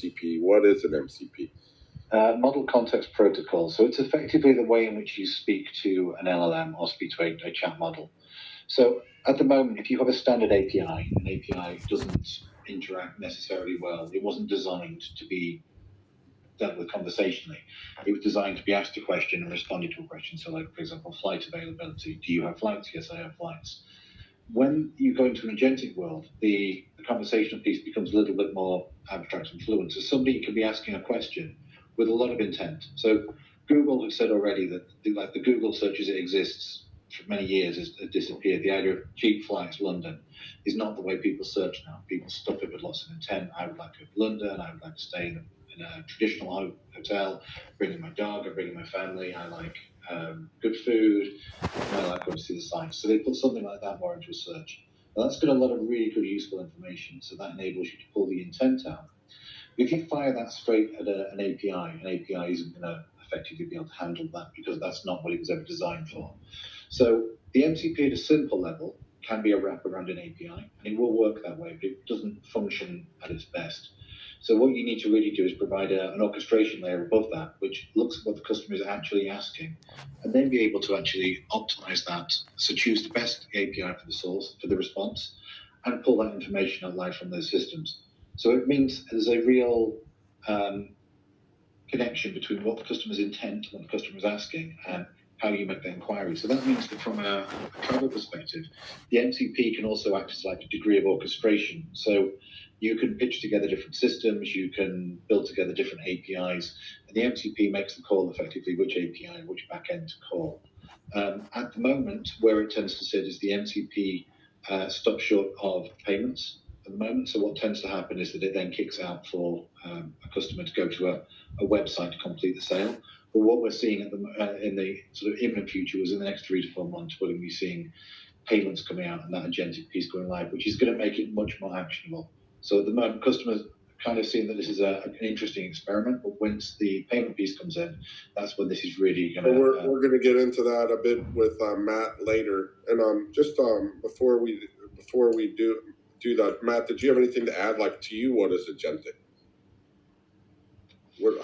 MCP. What is an MCP? Model Context Protocol. So it's effectively the way in which you speak to an LLM or speak to a chat model. So at the moment, if you have a standard API, an API doesn't interact necessarily well. It wasn't designed to be dealt with conversationally. It was designed to be asked a question and responded to a question. So like, for example, flight availability. Do you have flights? Yes, I have flights. When you go into an agentic world, the conversational piece becomes a little bit more abstract and fluent. So somebody can be asking a question with a lot of intent. So Google has said already that the Google search as it exists for many years has disappeared. The idea of cheap flights London is not the way people search now. People stuff it with lots of intent. I would like to go to London. I would like to stay in a traditional hotel, bringing my dog or bringing my family. I like good food. I like going to see the sights. So they put something like that more into a search. Now that's got a lot of really good useful information. So that enables you to pull the intent out. If you fire that straight at an API isn't going to effectively be able to handle that because that's not what it was ever designed for. So the MCP at a simple level can be a wrap around an API, and it will work that way, but it doesn't function at its best. So what you need to really do is provide an orchestration layer above that, which looks at what the customer is actually asking, and then be able to actually optimize that. So choose the best API for the source, for the response, and pull that information out live from those systems. So it means there's a real connection between what the customer's intent, what the customer is asking, and how you make the inquiry. So that means that from a travel perspective, the MCP can also act as like a degree of orchestration. So you can pitch together different systems, you can build together different APIs, and the MCP makes the call effectively which API, which backend to call. At the moment, where it tends to sit is the MCP stops short of payments at the moment. So what tends to happen is that it then kicks out for a customer to go to a website to complete the sale. But what we're seeing in the sort of imminent future is in the next 3 to 4 months, we're going to be seeing payments coming out and that agentic piece going live, which is going to make it much more actionable. So at the moment, customers kind of seeing that this is an interesting experiment, but once the payment piece comes in, that's when this is really going to... We're going to get into that a bit with Matt later. And just before we do that, Matt, did you have anything to add? Like, to you, what is agentic?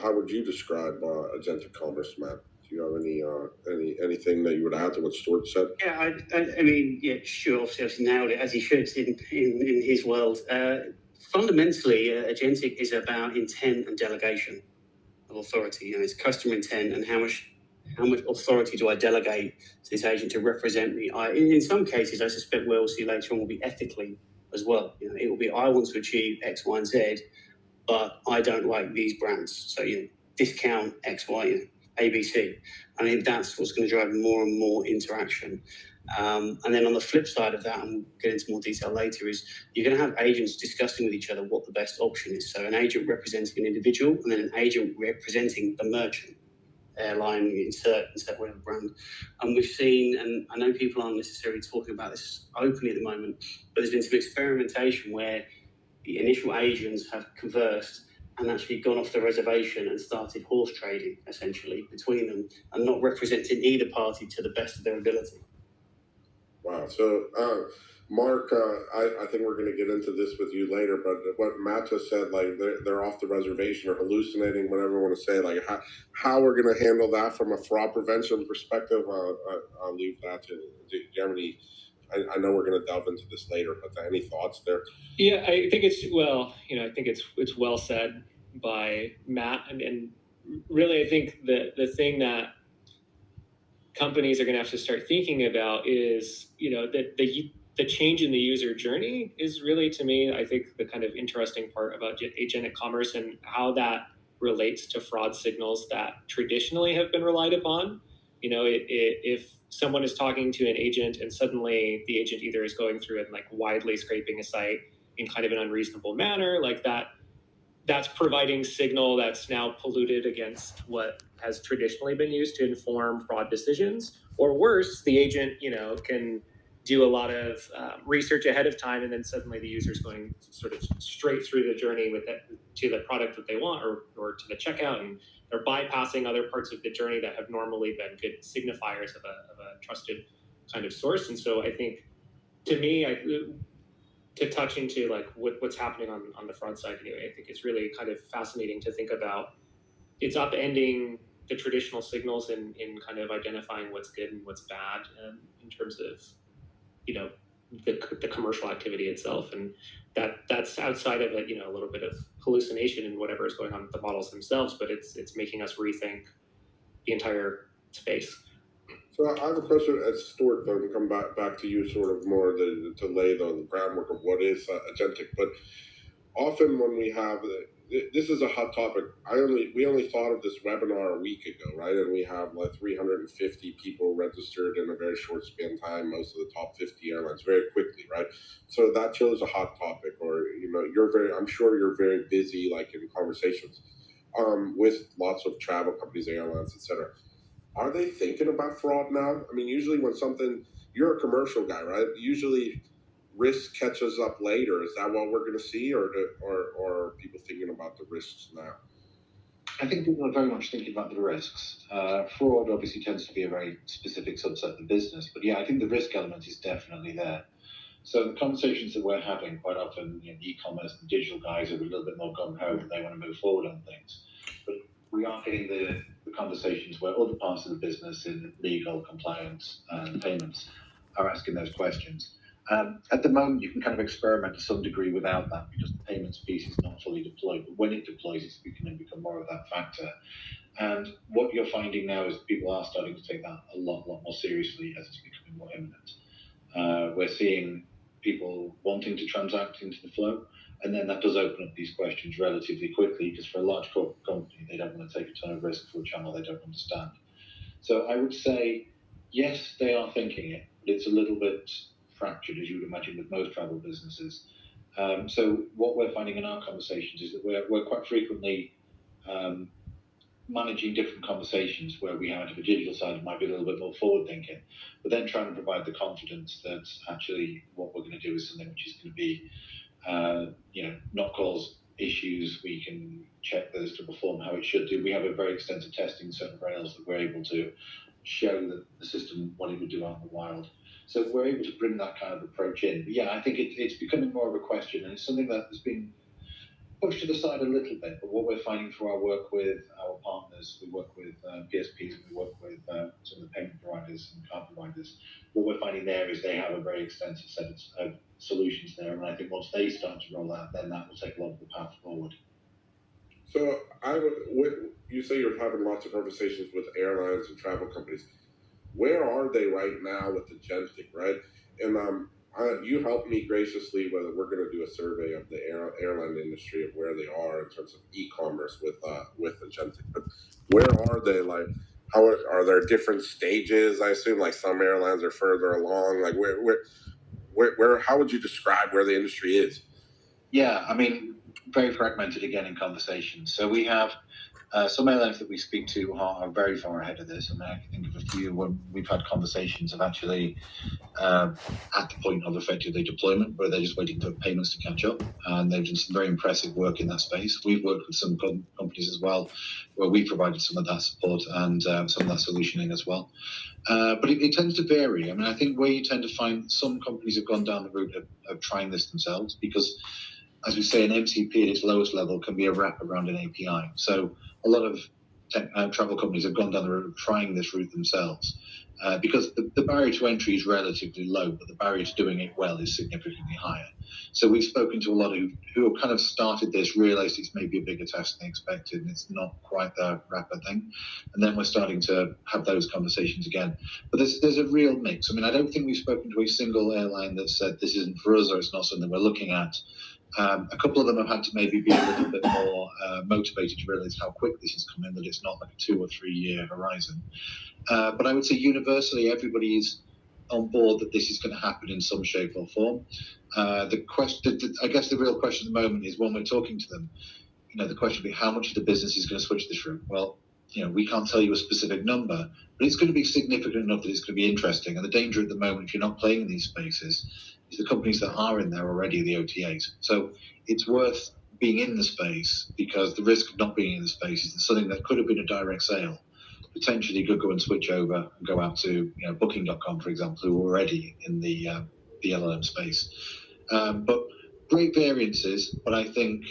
How would you describe agentic commerce, Matt? Do you have anything that you would add to what Stuart said? Yeah, I mean, yeah, sure. Obviously nailed it as he should in his world. Fundamentally, agentic is about intent and delegation of authority. You know, it's customer intent and how much authority do I delegate to this agent to represent me? In some cases, I suspect we'll see later on will be ethically as well. You know, it will be I want to achieve X, Y, and Z, but I don't like these brands. So discount X, Y, ABC. I think that's what's going to drive more and more interaction. And then on the flip side of that, and we'll get into more detail later, is you're going to have agents discussing with each other what the best option is. So an agent representing an individual and then an agent representing the merchant, airline, insert whatever brand. And we've seen, and I know people aren't necessarily talking about this openly at the moment, but there's been some experimentation where the initial agents have conversed and actually gone off the reservation and started horse trading, essentially, between them and not representing either party to the best of their ability. Wow. So, Mark, I think we're going to get into this with you later, but what Matt just said, like they're off the reservation or hallucinating, whatever you want to say, like how we're going to handle that from a fraud prevention perspective, I'll leave that to do you have any... I know we're going to delve into this later, but any thoughts there? Yeah, I think it's well said by Matt, and really I think the thing that companies are going to have to start thinking about is that the change in the user journey is really, to me, I think the kind of interesting part about agentic commerce and how that relates to fraud signals that traditionally have been relied upon. If someone is talking to an agent and suddenly the agent either is going through and like widely scraping a site in kind of an unreasonable manner, like that's providing signal that's now polluted against what has traditionally been used to inform fraud decisions. Or worse, the agent, can do a lot of research ahead of time, and then suddenly the user's going sort of straight through the journey to the product that they want or to the checkout, and they're bypassing other parts of the journey that have normally been good signifiers of a trusted kind of source. And so I think, to me, to touch into like what's happening on the front side anyway, I think it's really kind of fascinating to think about. It's upending the traditional signals in kind of identifying what's good and what's bad in terms of, you know, the commercial activity itself, and that's outside of it, you know, a little bit of hallucination and whatever is going on with the models themselves, but it's making us rethink the entire space. So I have a question, Stuart, then come back to you sort of more to lay the groundwork of what is agentic. But often when we have this is a hot topic. We only thought of this webinar a week ago, right? And we have like 350 people registered in a very short span time. Most of the top 50 airlines very quickly, right? So that shows a hot topic, or you know, I'm sure you're very busy, like in conversations with lots of travel companies, airlines, etc. Are they thinking about fraud now? I mean, usually when you're a commercial guy, right? Usually risk catches up later. Is that what we're going to see, or are people thinking about the risks now? I think people are very much thinking about the risks. Fraud obviously tends to be a very specific subset of the business, but yeah, I think the risk element is definitely there. So the conversations that we're having quite often, you know, the e-commerce and digital guys are a little bit more gung-ho and they want to move forward on things. But we are getting the conversations where other parts of the business in legal, compliance, and payments are asking those questions. At the moment, you can kind of experiment to some degree without that because the payments piece is not fully deployed. But when it deploys, it's going to become more of that factor. And what you're finding now is people are starting to take that a lot more seriously as it's becoming more imminent. We're seeing people wanting to transact into the flow, and then that does open up these questions relatively quickly because for a large corporate company, they don't want to take a ton of risk for a channel they don't understand. So I would say, yes, they are thinking it, but it's a little bit fractured, as you would imagine with most travel businesses. So what we're finding in our conversations is that we're quite frequently managing different conversations where we have a digital side might be a little bit more forward thinking, but then trying to provide the confidence that actually what we're going to do is something which is going to be, not cause issues. We can check those to perform how it should do. We have a very extensive testing certain rails that we're able to show that the system what it would do out in the wild. So we're able to bring that kind of approach in. But yeah, I think it's becoming more of a question, and it's something that has been pushed to the side a little bit. But what we're finding through our work with our partners, we work with PSPs, we work with some of the payment providers and card providers. What we're finding there is they have a very extensive set of solutions there, and I think once they start to roll out, then that will take a lot of the path forward. So you say you're having lots of conversations with airlines and travel companies. Where are they right now with agentic, right? And you helped me graciously whether we're going to do a survey of the airline industry of where they are in terms of e-commerce with agentic. But where are they? Like, how are there different stages? I assume like some airlines are further along. Like where how would you describe where the industry is? Yeah, I mean, very fragmented again in conversations. So we have some airlines that we speak to are very far ahead of this. I mean, I can think of a few when we've had conversations of actually at the point of effectively deployment where they're just waiting for payments to catch up, and they've done some very impressive work in that space. We've worked with some companies as well where we provided some of that support and some of that solutioning as well. But it tends to vary. I mean, I think where you tend to find some companies have gone down the route of trying this themselves because, as we say, an MCP at its lowest level can be a wrap around an API. So a lot of travel companies have gone down the route of trying this route themselves because the barrier to entry is relatively low, but the barrier to doing it well is significantly higher. So we've spoken to a lot who have kind of started this, realized it's maybe a bigger task than expected, and it's not quite the rapid thing. And then we're starting to have those conversations again. But there's a real mix. I mean, I don't think we've spoken to a single airline that said this isn't for us or it's not something we're looking at. A couple of them have had to maybe be a little bit more motivated to realize how quick this is coming, that it's not like a 2 or 3 year horizon. But I would say universally, everybody is on board that this is going to happen in some shape or form. I guess the real question at the moment is when we're talking to them, the question would be how much of the business is going to switch this route? Well, we can't tell you a specific number, but it's going to be significant enough that it's going to be interesting. And the danger at the moment, if you're not playing in these spaces, is the companies that are in there already are the OTAs. So it's worth being in the space because the risk of not being in the space is that something that could have been a direct sale potentially could go and switch over and go out to Booking.com, for example, who are already in the LLM space. But great variances, but I think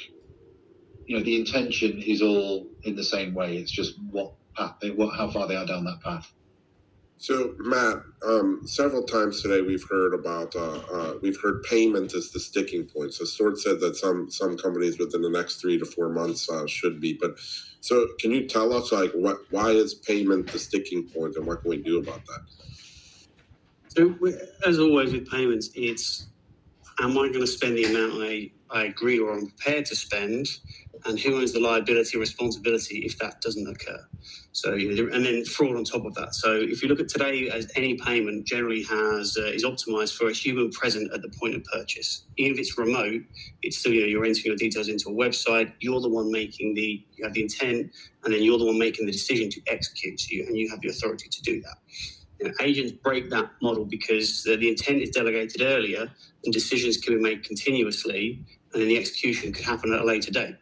the intention is all in the same way. It's just how far they are down that path. So Matt, several times today we've heard payment as the sticking point. So Stuart said that some companies within the next 3 to 4 months should be. But so can you tell us why is payment the sticking point, and what can we do about that? So as always with payments, it's am I going to spend the amount I agree or I'm prepared to spend, and who owns the liability or responsibility if that doesn't occur? So, and then fraud on top of that. So if you look at today, as any payment generally is optimized for a human present at the point of purchase. Even if it's remote, it's still, you're entering your details into a website. You're the one you have the intent, and then you're the one making the decision to execute and you have the authority to do that. Agents break that model because the intent is delegated earlier and decisions can be made continuously, and then the execution could happen at a later date.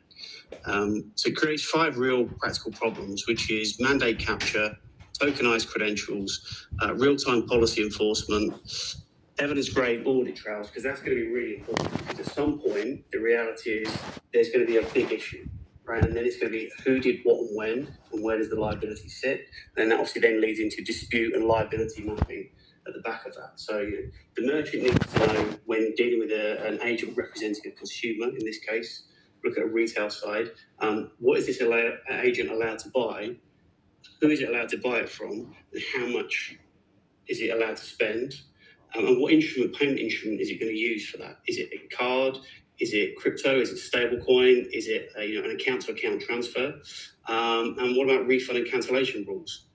So it creates 5 real practical problems, which is mandate capture, tokenized credentials, real-time policy enforcement, evidence-grade audit trails, because that's going to be really important. Because at some point, the reality is there's going to be a big issue. Right, and then it's going to be who did what and when, and where does the liability sit, and that obviously then leads into dispute and liability mapping at the back of that. So the merchant needs to know when dealing with an agent representing a consumer, in this case, look at a retail side, what is this agent allowed to buy, who is it allowed to buy it from, and how much is it allowed to spend, and what payment instrument is it going to use for that? Is it a card? Is it crypto? Is it stablecoin? Is it an account-to-account transfer? And what about refund and cancellation rules?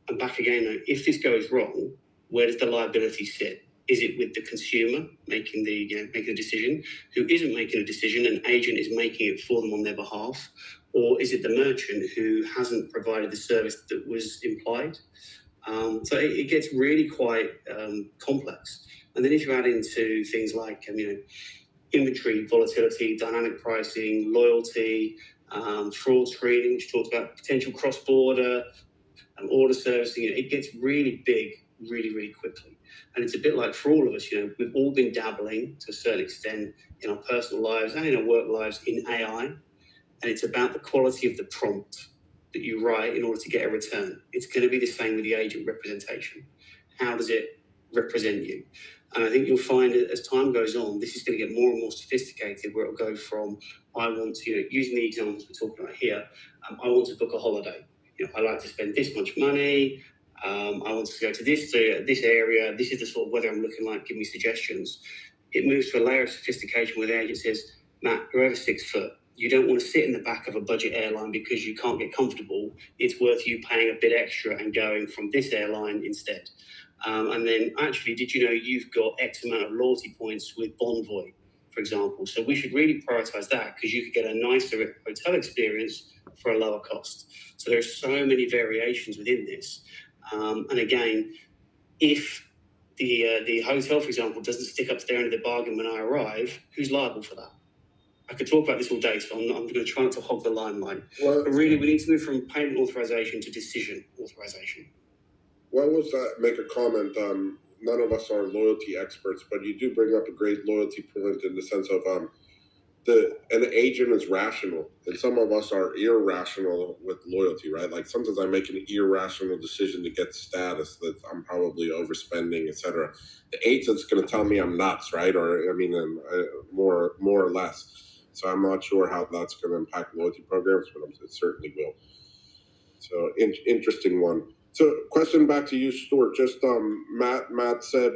And back again, if this goes wrong, where does the liability sit? Is it with the consumer making the decision, who isn't making a decision, an agent is making it for them on their behalf, or is it the merchant who hasn't provided the service that was implied? So it gets really quite complex. And then if you add into things like inventory volatility, dynamic pricing, loyalty, fraud screening, which talks about potential cross-border order servicing, it gets really big really, really quickly. And it's a bit like for all of us, we've all been dabbling to a certain extent in our personal lives and in our work lives in AI. And it's about the quality of the prompt that you write in order to get a return. It's going to be the same with the agent representation. How does it represent you? And I think you'll find as time goes on, this is going to get more and more sophisticated, where it'll go from, I want to, using the examples we're talking about here, I want to book a holiday. I like to spend this much money. I want to go to this area. This is the sort of weather I'm looking like. Give me suggestions. It moves to a layer of sophistication where the agent says, Matt, you're over 6 foot. You don't want to sit in the back of a budget airline because you can't get comfortable. It's worth you paying a bit extra and going from this airline instead. And then actually, did you know you've got X amount of loyalty points with Bonvoy, for example? So we should really prioritize that because you could get a nicer hotel experience for a lower cost. So there's so many variations within this. And again, if the hotel, for example, doesn't stick up to their end of the bargain when I arrive, who's liable for that? I could talk about this all day, so I'm going to try not to hog the limelight. Well, but really, we need to move from payment authorization to decision authorization. What was that? Make a comment. None of us are loyalty experts, but you do bring up a great loyalty point in the sense of an agent is rational, and some of us are irrational with loyalty, right? Like sometimes I make an irrational decision to get status that I'm probably overspending, etc. The agent's going to tell me I'm nuts, right? Or more or less. So I'm not sure how that's going to impact loyalty programs, but it certainly will. So interesting one. So question back to you, Stuart. Just Matt said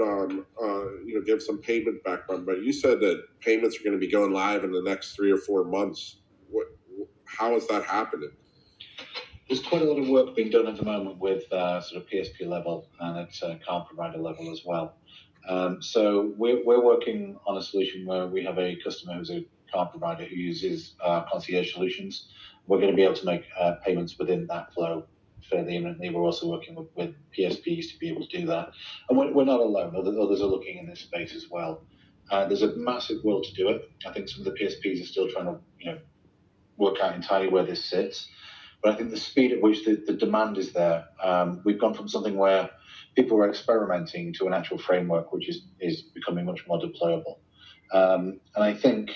give some payment background, but you said that payments are going to be going live in the next 3 or 4 months. How is that happening? There's quite a lot of work being done at the moment with sort of PSP level and at card provider level as well. So we're working on a solution where we have a customer who's a card provider who uses concierge solutions. We're going to be able to make payments within that flow fairly imminently. We're also working with PSPs to be able to do that. And we're not alone. Others are looking in this space as well. There's a massive will to do it. I think some of the PSPs are still trying to work out entirely where this sits. But I think the speed at which the demand is there, we've gone from something where people were experimenting to an actual framework which is becoming much more deployable. And I think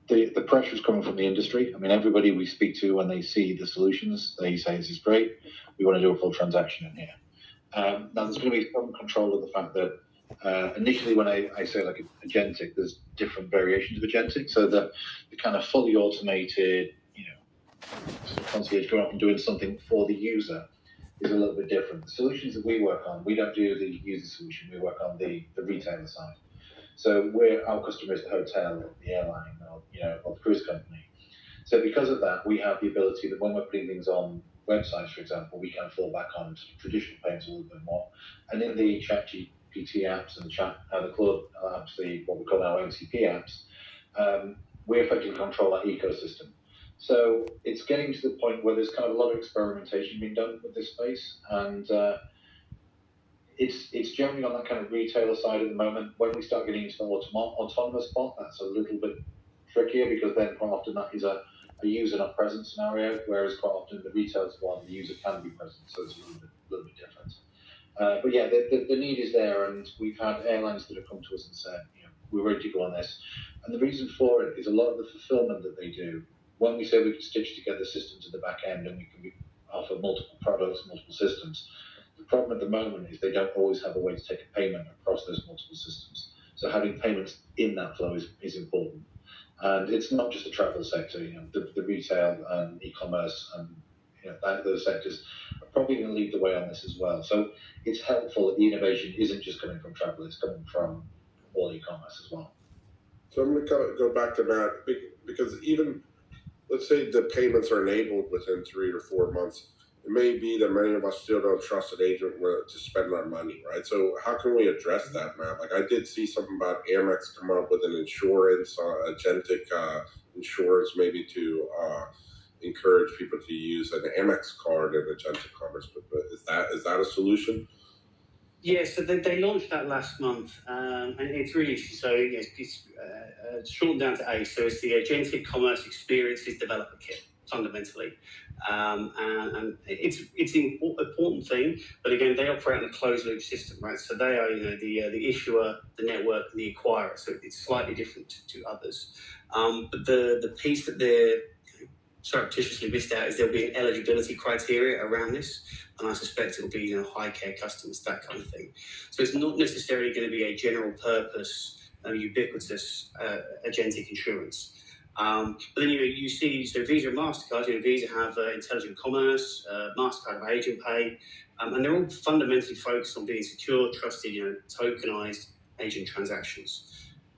the pressure is coming from the industry. I mean, everybody we speak to, when they see the solutions, they say, this is great. We want to do a full transaction in here. Now, there's going to be some control of the fact that initially when I say like agentic, there's different variations of agentic. So the kind of fully automated, concierge going up and doing something for the user is a little bit different. The solutions that we work on, we don't do the user solution. We work on the retailer side. So our customer is the hotel, or the airline, or the cruise company. So because of that, we have the ability that when we're putting things on websites, for example, we can fall back on traditional payments a little bit more. And in the ChatGPT apps and the Claude apps, what we call our MCP apps, we effectively control that ecosystem. So it's getting to the point where there's kind of a lot of experimentation being done with this space, and it's generally on that kind of retailer side at the moment. When we start getting into the autonomous part, that's a little bit trickier, because then quite often that is a user not present scenario, whereas quite often the retailer's one, the user can be present, so it's a little bit different. But yeah, the need is there, and we've had airlines that have come to us and said, we're ready to go on this. And the reason for it is a lot of the fulfillment that they do. When we say we can stitch together systems at the back end and we can offer multiple products, multiple systems, the problem at the moment is they don't always have a way to take a payment across those multiple systems. So having payments in that flow is important. And it's not just the travel sector, the retail and e-commerce and those sectors are probably going to lead the way on this as well. So it's helpful that the innovation isn't just coming from travel, it's coming from all e-commerce as well. So I'm going to go back to Matt, because even, let's say the payments are enabled within 3 or 4 months, it may be that many of us still don't trust an agent to spend our money, right? So how can we address that, Matt? Like, I did see something about Amex come up with an insurance, agentic insurance, maybe to encourage people to use an Amex card in agentic commerce. But is that a solution? Yeah, so they launched that last month, and it's really so it's shortened down to ACE. So it's the Agentic Commerce Experiences Developer Kit, fundamentally, and it's an important thing. But again, they operate on a closed loop system, right? So they are the issuer, the network, and the acquirer. So it's slightly different to others. But the piece that they're surreptitiously missed out is there'll be an eligibility criteria around this, and I suspect it'll be high care customers, that kind of thing. So it's not necessarily going to be a general purpose, ubiquitous agentic insurance. But then you see, so Visa and MasterCard, Visa have intelligent commerce, MasterCard have agent pay, and they're all fundamentally focused on being secure, trusted, tokenized agent transactions.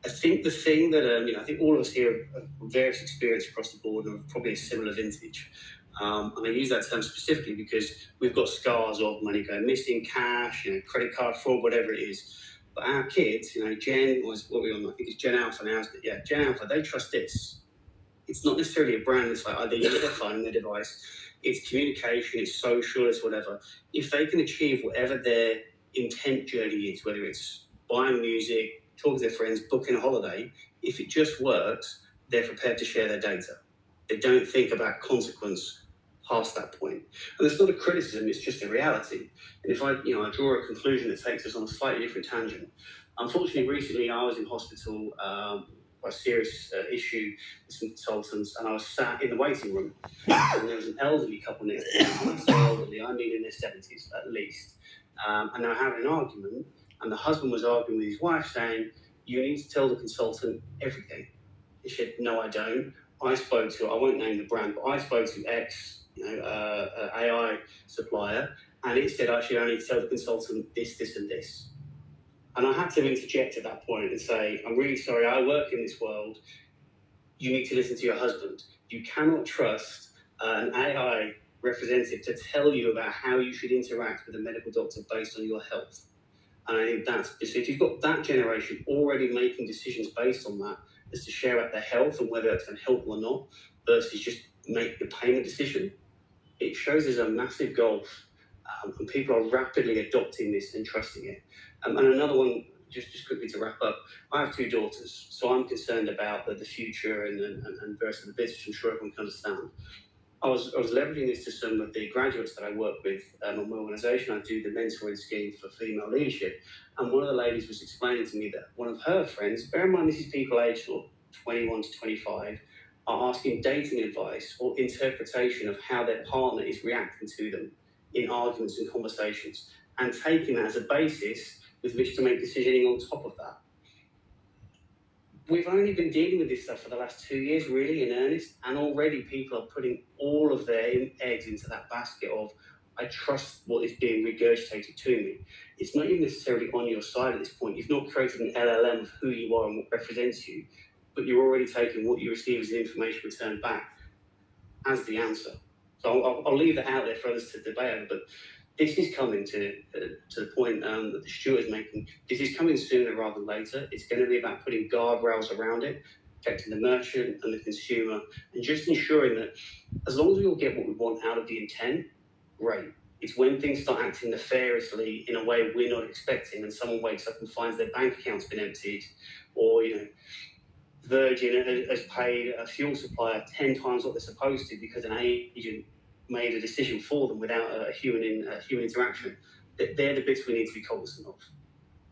I think the thing that I think all of us here have various experience across the board of probably a similar vintage. And I use that term specifically because we've got scars of money going missing, cash, credit card fraud, whatever it is. But our kids, Gen was what we on. I think it's Gen Alpha now. Yeah, Gen Alpha. They trust this. It's not necessarily a brand. It's like they use their phone, their device. It's communication. It's social. It's whatever. If they can achieve whatever their intent journey is, whether it's buying music, talking to their friends, booking a holiday, if it just works, they're prepared to share their data. They don't think about consequence past that point. And it's not a criticism, it's just a reality. And if I draw a conclusion that takes us on a slightly different tangent. Unfortunately, recently I was in hospital by a serious issue with some consultants, and I was sat in the waiting room, and there was an elderly couple next to me. When I say elderly, I mean in their 70s at least. And they were having an argument, and the husband was arguing with his wife, saying, "You need to tell the consultant everything." He said, "No, I don't. I spoke to, I won't name the brand, but I spoke to X, AI supplier, and it said I should only tell the consultant this, this, and this." And I had to interject at that point and say, "I'm really sorry, I work in this world. You need to listen to your husband. You cannot trust an AI representative to tell you about how you should interact with a medical doctor based on your health." And I think that's, if you've got that generation already making decisions based on that, as to share out their health and whether it's going to help or not, versus just make the payment decision, it shows there's a massive gulf, and people are rapidly adopting this and trusting it. And another one, just quickly to wrap up, I have 2 daughters, so I'm concerned about the future and the rest of the business. I'm sure everyone can understand. I was leveraging this to some of the graduates that I work with on my organisation. I do the mentoring scheme for female leadership, and one of the ladies was explaining to me that one of her friends, bear in mind this is people aged sort of 21 to 25, are asking dating advice or interpretation of how their partner is reacting to them in arguments and conversations, and taking that as a basis with which to make decisioning on top of that. We've only been dealing with this stuff for the last 2 years, really, in earnest, and already people are putting all of their eggs into that basket of, I trust what is being regurgitated to me. It's not even necessarily on your side at this point. You've not created an LLM of who you are and what represents you, but you're already taking what you receive as information returned back as the answer. So I'll leave that out there for others to debate over, but this is coming to the point that the steward is making. This is coming sooner rather than later. It's going to be about putting guardrails around it, protecting the merchant and the consumer, and just ensuring that as long as we all get what we want out of the intent, great. It's when things start acting nefariously in a way we're not expecting, and someone wakes up and finds their bank account's been emptied, or Virgin has paid a fuel supplier 10 times what they're supposed to because an agent made a decision for them without a human interaction. They're the bits we need to be cognizant of.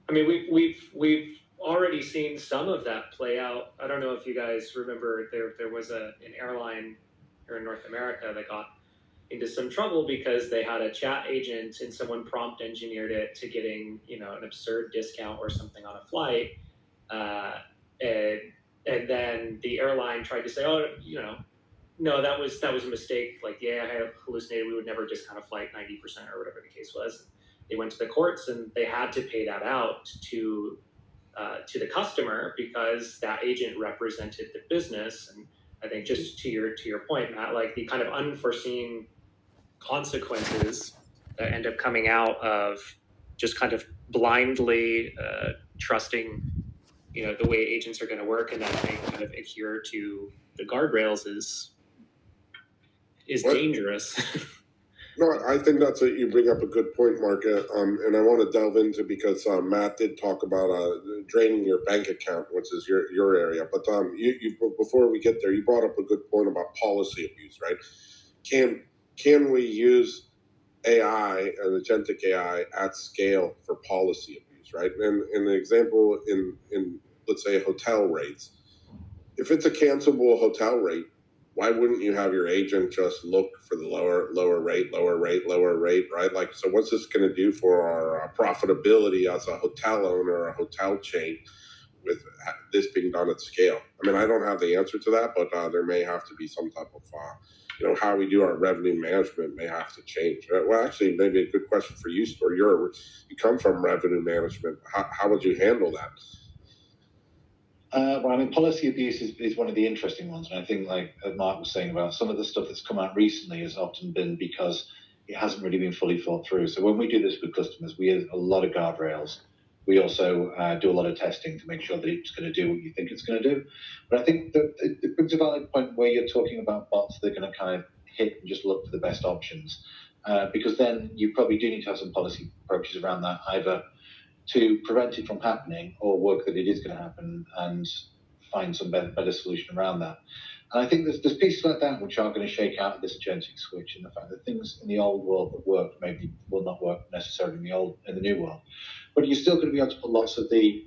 I mean, we've already seen some of that play out. I don't know if you guys remember there was an airline here in North America that got into some trouble because they had a chat agent and someone prompt engineered it to getting an absurd discount or something on a flight, and then the airline tried to say, no, that was a mistake. Like, yeah, I had hallucinated. We would never discount a flight 90% or whatever the case was. They went to the courts and they had to pay that out to the customer because that agent represented the business. And I think just to your point, Matt, like the kind of unforeseen consequences that end up coming out of just kind of blindly trusting the way agents are going to work and that they kind of adhere to the guardrails is dangerous. No, I think you bring up a good point, Mark, and I want to delve into because Matt did talk about draining your bank account, which is your area. But you before we get there, you brought up a good point about policy abuse, right? Can we use AI and agentic AI at scale for policy abuse, right? And an example in let's say hotel rates, if it's a cancelable hotel rate, why wouldn't you have your agent just look for the lower rate, right? Like, so what's this going to do for our profitability as a hotel owner or a hotel chain with this being done at scale? I mean, I don't have the answer to that, but there may have to be some type of, how we do our revenue management may have to change. Well, actually, maybe a good question for you, Stuart. You come from revenue management. How would you handle that? Well, I mean, policy abuse is one of the interesting ones. And I think, like Mark was saying about some of the stuff that's come out recently has often been because it hasn't really been fully thought through. So when we do this with customers, we have a lot of guardrails. We also do a lot of testing to make sure that it's going to do what you think it's going to do. But I think that it brings a valid point where you're talking about bots that are going to kind of hit and just look for the best options. Because then you probably do need to have some policy approaches around that, either to prevent it from happening or work that it is going to happen and find some better solution around that. And I think there's pieces like that which are going to shake out this agentic switch, and the fact that things in the old world that work maybe will not work necessarily in the new world. But you're still going to be able to put lots of the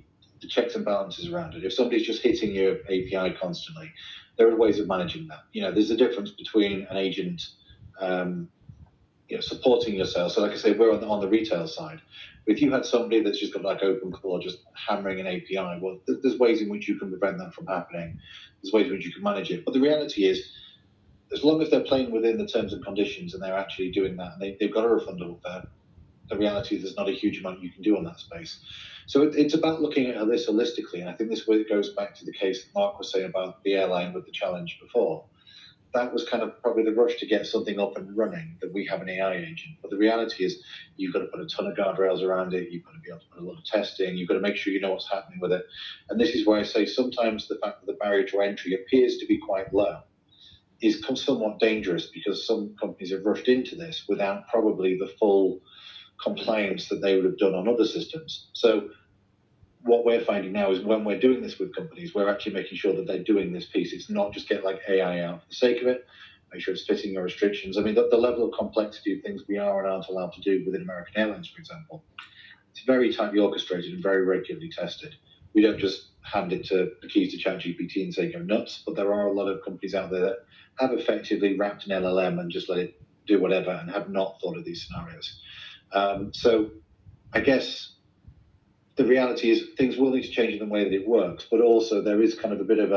checks and balances around it. If somebody's just hitting your API constantly, there are ways of managing that. There's a difference between an agent supporting yourself. So like I say, we're on the retail side. But if you had somebody that's just got like open core, just hammering an API, well, there's ways in which you can prevent that from happening. There's ways in which you can manage it. But the reality is, as long as they're playing within the terms and conditions and they're actually doing that, and they've got a refundable fare, the reality is there's not a huge amount you can do on that space. So it's about looking at this holistically. And I think this way it goes back to the case that Mark was saying about the airline with the challenge before. That was kind of probably the rush to get something up and running, that we have an AI agent. But the reality is you've got to put a ton of guardrails around it. You've got to be able to put a lot of testing. You've got to make sure you know what's happening with it. And this is why I say sometimes the fact that the barrier to entry appears to be quite low is somewhat dangerous, because some companies have rushed into this without probably the full compliance that they would have done on other systems. So what we're finding now is when we're doing this with companies, we're actually making sure that they're doing this piece. It's not just get like AI out for the sake of it. make sure it's fitting your restrictions. I mean, the level of complexity of things we are and aren't allowed to do within American Airlines, for example, it's very tightly orchestrated and very regularly tested. We don't just hand it to the keys to ChatGPT and say go nuts, but there are a lot of companies out there that have effectively wrapped an LLM and just let it do whatever and have not thought of these scenarios. So I guess the reality is things will need to change in the way that it works, but also there is kind of a bit of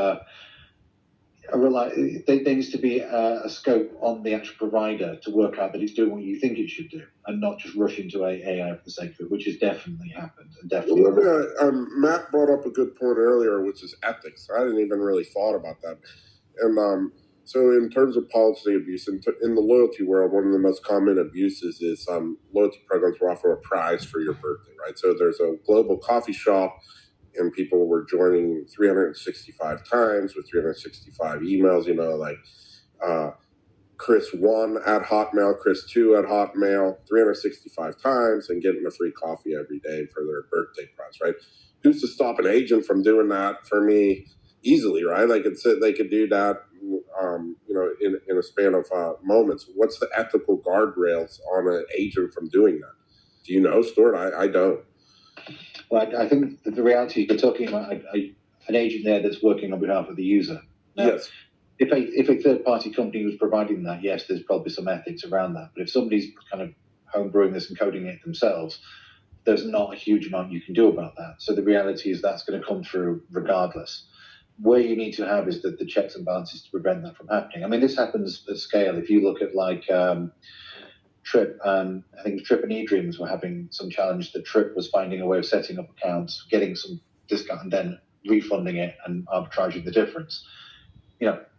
there needs to be a scope on the actual provider to work out that it's doing what you think it should do and not just rush into AI for the sake of it, which has definitely happened. And definitely. Matt brought up a good point earlier, which is ethics. I didn't even really thought about that. And so in terms of policy abuse, in the loyalty world, one of the most common abuses is loyalty programs will offer a prize for your birthday, right? So there's a global coffee shop, and people were joining 365 times with 365 emails, like Chris 1 at Hotmail, Chris 2 at Hotmail, 365 times, and getting a free coffee every day for their birthday prize, right? Who's to stop an agent from doing that for me easily, right? They could do that, in a span of moments. What's the ethical guardrails on an agent from doing that? Do you know, Stuart? I don't. Well, I think that the reality, you're talking about an agent there that's working on behalf of the user. Now, yes. If a third-party company was providing that, yes, there's probably some ethics around that. But if somebody's kind of homebrewing this and coding it themselves, there's not a huge amount you can do about that. So the reality is that's going to come through regardless. Where you need to have is the checks and balances to prevent that from happening. I mean, this happens at scale. If you look at like Trip, and I think Trip and eDreams were having some challenge that Trip was finding a way of setting up accounts, getting some discount, and then refunding it and arbitraging the difference.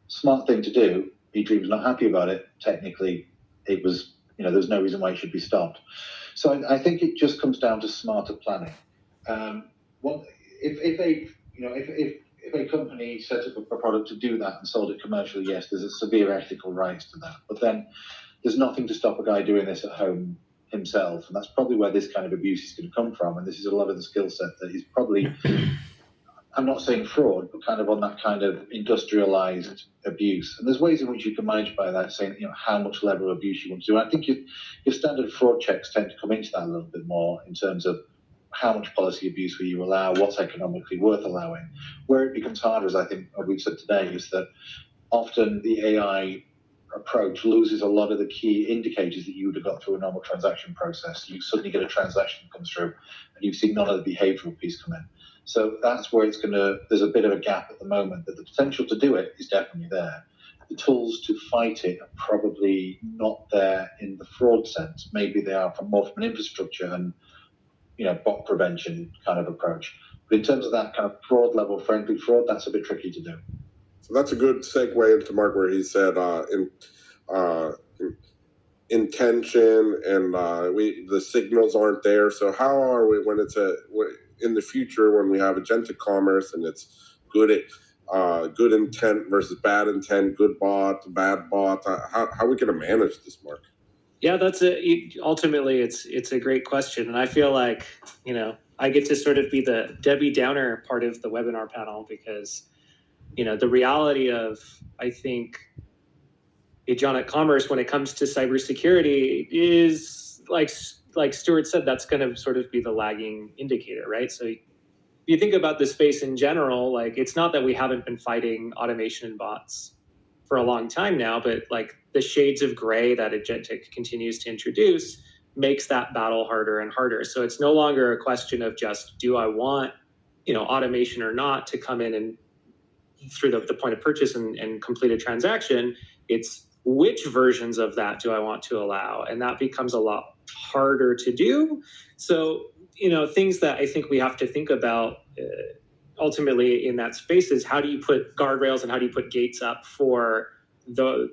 Smart thing to do. eDreams not happy about it. Technically, it was, there's no reason why it should be stopped. So I think it just comes down to smarter planning. If a company set up a product to do that and sold it commercially, yes, there's a severe ethical right to that. But then there's nothing to stop a guy doing this at home himself. And that's probably where this kind of abuse is going to come from. And this is a lot of the skill set that he's probably, I'm not saying fraud, but kind of on that kind of industrialized abuse. And there's ways in which you can manage by that, saying, how much level of abuse you want to do. I think your standard fraud checks tend to come into that a little bit more in terms of how much policy abuse will you allow, what's economically worth allowing. Where it becomes harder, as I think we've said today, is that often the AI approach loses a lot of the key indicators that you would have got through a normal transaction process. You suddenly get a transaction that comes through and you've seen none of the behavioral piece come in. So that's where there's a bit of a gap at the moment, that the potential to do it is definitely there. The tools to fight it are probably not there in the fraud sense. Maybe they are more from an infrastructure and bot prevention kind of approach. But in terms of that kind of fraud level, friendly fraud, that's a bit tricky to do. So that's a good segue into Mark, where he said intention and the signals aren't there. So how are we when it's in the future when we have agentic commerce and it's good intent versus bad intent, good bot, bad bot? How are we going to manage this, Mark? Yeah, ultimately it's a great question, and I feel like I get to sort of be the Debbie Downer part of the webinar panel, because the reality of, I think, agentic commerce when it comes to cybersecurity is like Stuart said, that's going to sort of be the lagging indicator, right? So if you think about the space in general, like, it's not that we haven't been fighting automation and bots for a long time now, but like the shades of gray that agentic continues to introduce makes that battle harder and harder. So it's no longer a question of just, do I want automation or not to come in and through the point of purchase and complete a transaction. It's which versions of that do I want to allow? And that becomes a lot harder to do. So, things that I think we have to think about ultimately in that space is, how do you put guardrails and how do you put gates up for the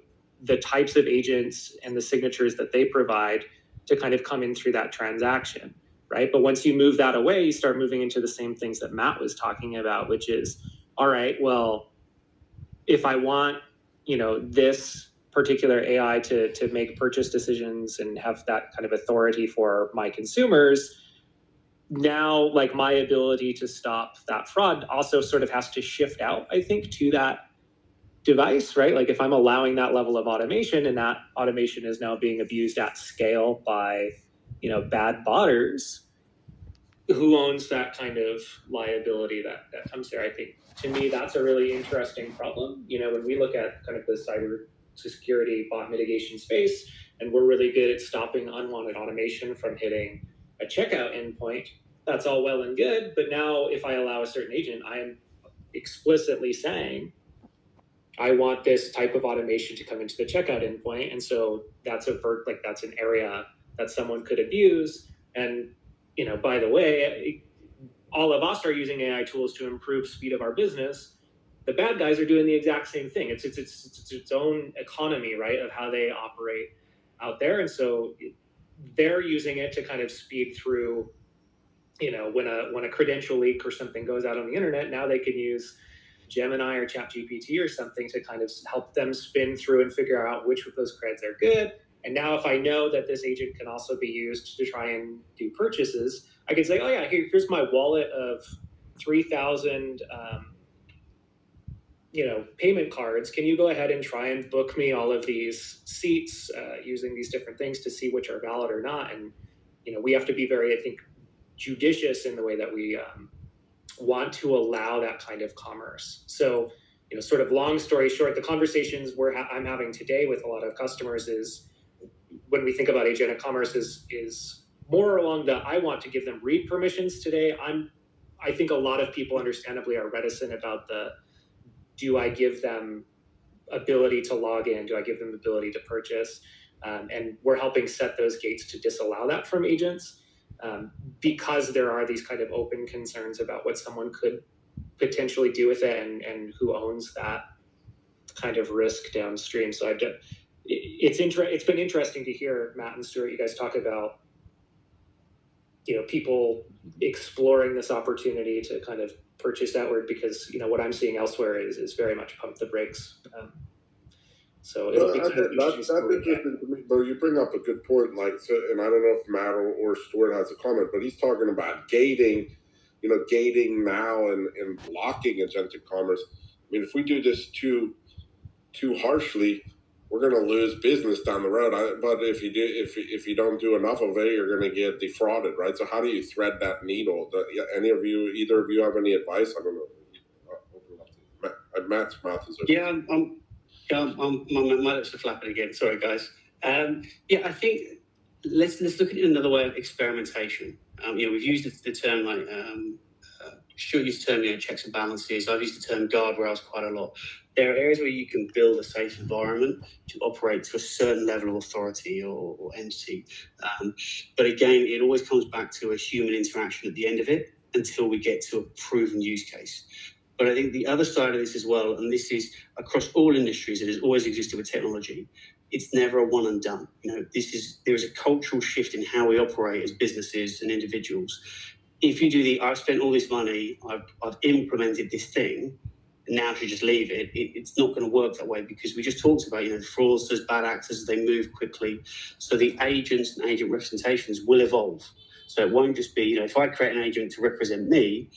types of agents and the signatures that they provide to kind of come in through that transaction, right? But once you move that away, you start moving into the same things that Matt was talking about, which is, all right, well, if I want, this particular AI to make purchase decisions and have that kind of authority for my consumers, now, like, my ability to stop that fraud also sort of has to shift out, I think, to that device, right? Like if I'm allowing that level of automation and that automation is now being abused at scale by, bad botters, who owns that kind of liability that comes there? I think to me, that's a really interesting problem. When we look at kind of the cyber security bot mitigation space, and we're really good at stopping unwanted automation from hitting a checkout endpoint, that's all well and good. But now if I allow a certain agent, I am explicitly saying, I want this type of automation to come into the checkout endpoint. And so that's that's an area that someone could abuse. And, by the way, all of us are using AI tools to improve speed of our business. The bad guys are doing the exact same thing. It's its own economy, right, of how they operate out there. And so they're using it to kind of speed through, when a credential leak or something goes out on the internet, now they can use Gemini or ChatGPT or something to kind of help them spin through and figure out which of those creds are good. And now if I know that this agent can also be used to try and do purchases, I can say, oh yeah, here's my wallet of 3,000 payment cards. Can you go ahead and try and book me all of these seats using these different things to see which are valid or not? And we have to be very, I think, judicious in the way that we want to allow that kind of commerce. So, sort of long story short, the conversations I'm having today with a lot of customers is, when we think about agentic commerce, is more along the, I want to give them read permissions today. I think a lot of people understandably are reticent about do I give them ability to log in? Do I give them ability to purchase? And we're helping set those gates to disallow that from agents, because there are these kind of open concerns about what someone could potentially do with it and who owns that kind of risk downstream. So it's been interesting to hear, Matt and Stuart, you guys talk about people exploring this opportunity to kind of purchase outward, because what I'm seeing elsewhere is very much pump the brakes. So it'll be that's interesting to me, but you bring up a good point. Like, so, and I don't know if Matt or Stuart has a comment, but he's talking about gating now and blocking agentic commerce. I mean, if we do this too harshly, we're going to lose business down the road. But if you don't do enough of it, you're going to get defrauded, right? So how do you thread that needle? Either of you have any advice? I don't know. Matt's mouth is open. My lips are flapping again. Sorry, guys. I think let's look at it another way of experimentation. We've used the term like Stuart used the term checks and balances. I've used the term guardrails quite a lot. There are areas where you can build a safe environment to operate to a certain level of authority or entity. But again, it always comes back to a human interaction at the end of it until we get to a proven use case. But I think the other side of this as well, and this is across all industries, it has always existed with technology. It's never a one and done. There is a cultural shift in how we operate as businesses and individuals. If you do I've spent all this money, I've implemented this thing, and now I should just leave it. It's not going to work that way, because we just talked about, fraudsters, bad actors, they move quickly. So the agents and agent representations will evolve. So it won't just be, if I create an agent to represent me,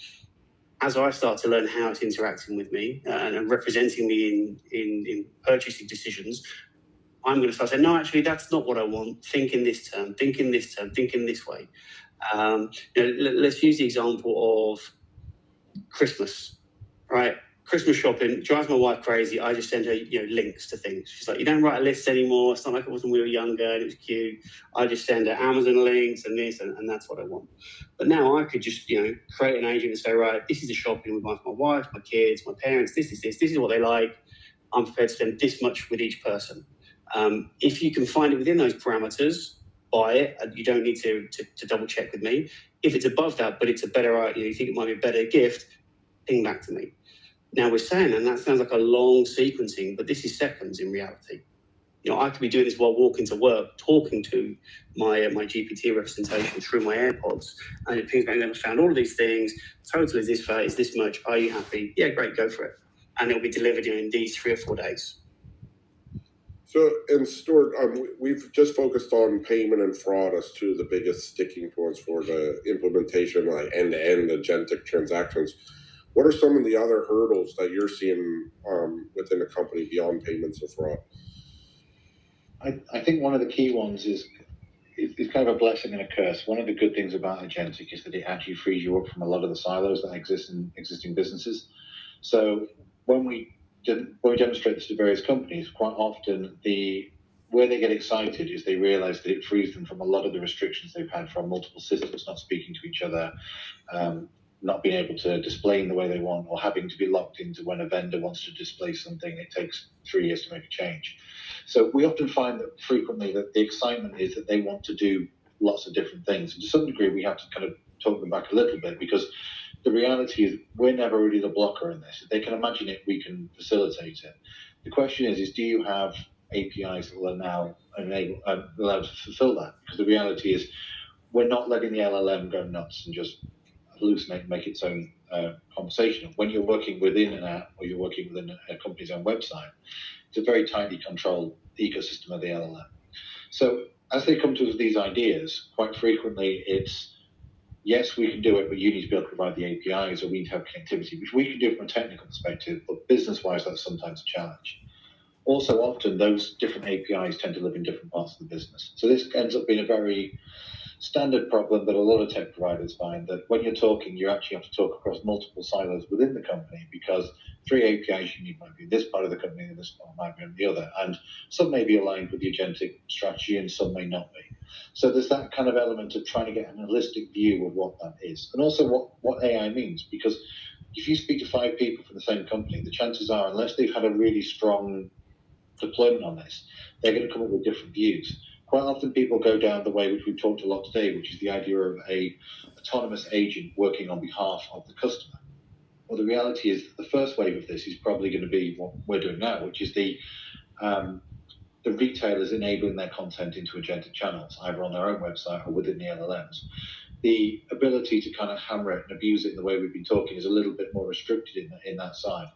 as I start to learn how it's interacting with me and representing me in purchasing decisions, I'm going to start saying, no, actually, that's not what I want. Think in this term, think in this term, think in this way. Let's use the example of Christmas, right? Christmas shopping drives my wife crazy. I just send her, links to things. She's like, you don't write a list anymore. It's not like it was when we were younger and it was cute. I just send her Amazon links and this, and that's what I want. But now I could just, create an agent and say, right, this is the shopping with my wife, my kids, my parents. This is what they like. I'm prepared to spend this much with each person. If you can find it within those parameters, buy it. You don't need to double check with me. If it's above that, but it's a better, you think it might be a better gift, ping back to me. Now we're saying, and that sounds like a long sequencing, but this is seconds in reality. I could be doing this while walking to work, talking to my GPT representation through my AirPods, and it pings back, I found all of these things. Total is this much. Are you happy? Yeah, great, go for it. And it'll be delivered in these 3 or 4 days. So, and Stuart, we've just focused on payment and fraud as two of the biggest sticking points for the implementation, like end-to-end agentic transactions. What are some of the other hurdles that you're seeing within a company beyond payments and fraud? I think one of the key ones is it's kind of a blessing and a curse. One of the good things about agentic is that it actually frees you up from a lot of the silos that exist in existing businesses. So when we demonstrate this to various companies, quite often where they get excited is they realize that it frees them from a lot of the restrictions they've had from multiple systems not speaking to each other, not being able to display in the way they want, or having to be locked into when a vendor wants to display something, it takes 3 years to make a change. So we often find that frequently that the excitement is that they want to do lots of different things. And to some degree, we have to kind of talk them back a little bit, because the reality is we're never really the blocker in this. If they can imagine it, we can facilitate it. The question is do you have APIs that will now allow to fulfill that? Because the reality is we're not letting the LLM go nuts and just hallucinate and make its own conversation. When you're working within an app or you're working within a company's own website, it's a very tightly controlled ecosystem of the LLM. So as they come to us with these ideas, quite frequently it's, yes, we can do it, but you need to be able to provide the APIs, or we need to have connectivity, which we can do from a technical perspective, but business-wise, that's sometimes a challenge. Also, often those different APIs tend to live in different parts of the business. So this ends up being a very standard problem that a lot of tech providers find, that when you're talking, you actually have to talk across multiple silos within the company, because 3 APIs you need might be in this part of the company and this part might be in the other. And some may be aligned with the agentic strategy and some may not be. So there's that kind of element of trying to get an holistic view of what that is. And also what AI means, because if you speak to 5 people from the same company, the chances are, unless they've had a really strong deployment on this, they're going to come up with different views. Quite often people go down the way which we've talked a lot today, which is the idea of a autonomous agent working on behalf of the customer. Well, the reality is that the first wave of this is probably going to be what we're doing now, which is the retailers enabling their content into agentic channels, either on their own website or within the LLMs. The ability to kind of hammer it and abuse it in the way we've been talking is a little bit more restricted in that side.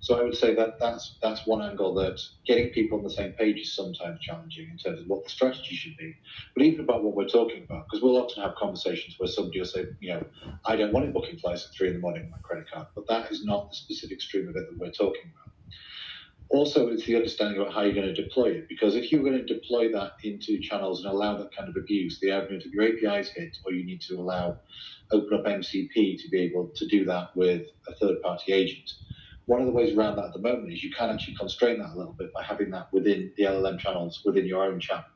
So I would say that's one angle, that getting people on the same page is sometimes challenging in terms of what the strategy should be. But even about what we're talking about, because we'll often have conversations where somebody will say, I don't want it booking flights at 3 a.m. on my credit card, but that is not the specific stream of it that we're talking about. Also, it's the understanding about how you're going to deploy it, because if you're going to deploy that into channels and allow that kind of abuse, the argument of your APIs hit, or you need to open up MCP to be able to do that with a third-party agent. One of the ways around that at the moment is you can actually constrain that a little bit by having that within the LLM channels, within your own chat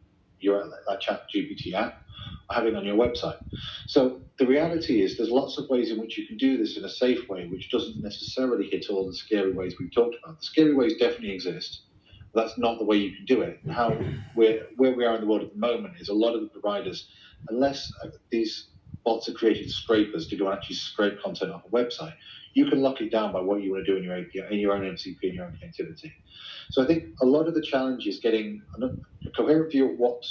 GPT app, or having on your website. So the reality is there's lots of ways in which you can do this in a safe way, which doesn't necessarily hit all the scary ways we've talked about. The scary ways definitely exist, but that's not the way you can do it. And where we are in the world at the moment is a lot of the providers, unless these bots are created scrapers to go and actually scrape content off a website, you can lock it down by what you want to do in your API, in your own MCP, in your own connectivity. So I think a lot of the challenge is getting a coherent view of what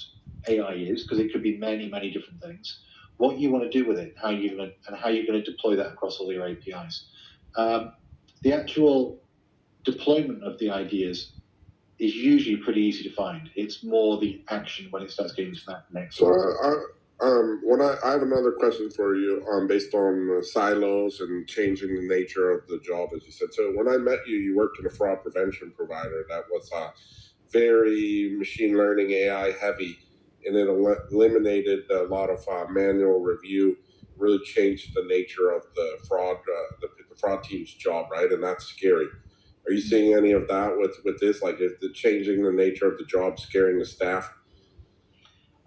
AI is, because it could be many, many different things, what you want to do with it, how you're going to deploy that across all your APIs. The actual deployment of the ideas is usually pretty easy to find. It's more the action when it starts getting to that next. So I have another question for you, based on silos and changing the nature of the job, as you said. So when I met you, you worked in a fraud prevention provider that was very machine learning, AI heavy, and it eliminated a lot of manual review. Really changed the nature of the fraud team's job, right? And that's scary. Are you seeing any of that with this? Like, is the changing the nature of the job scaring the staff?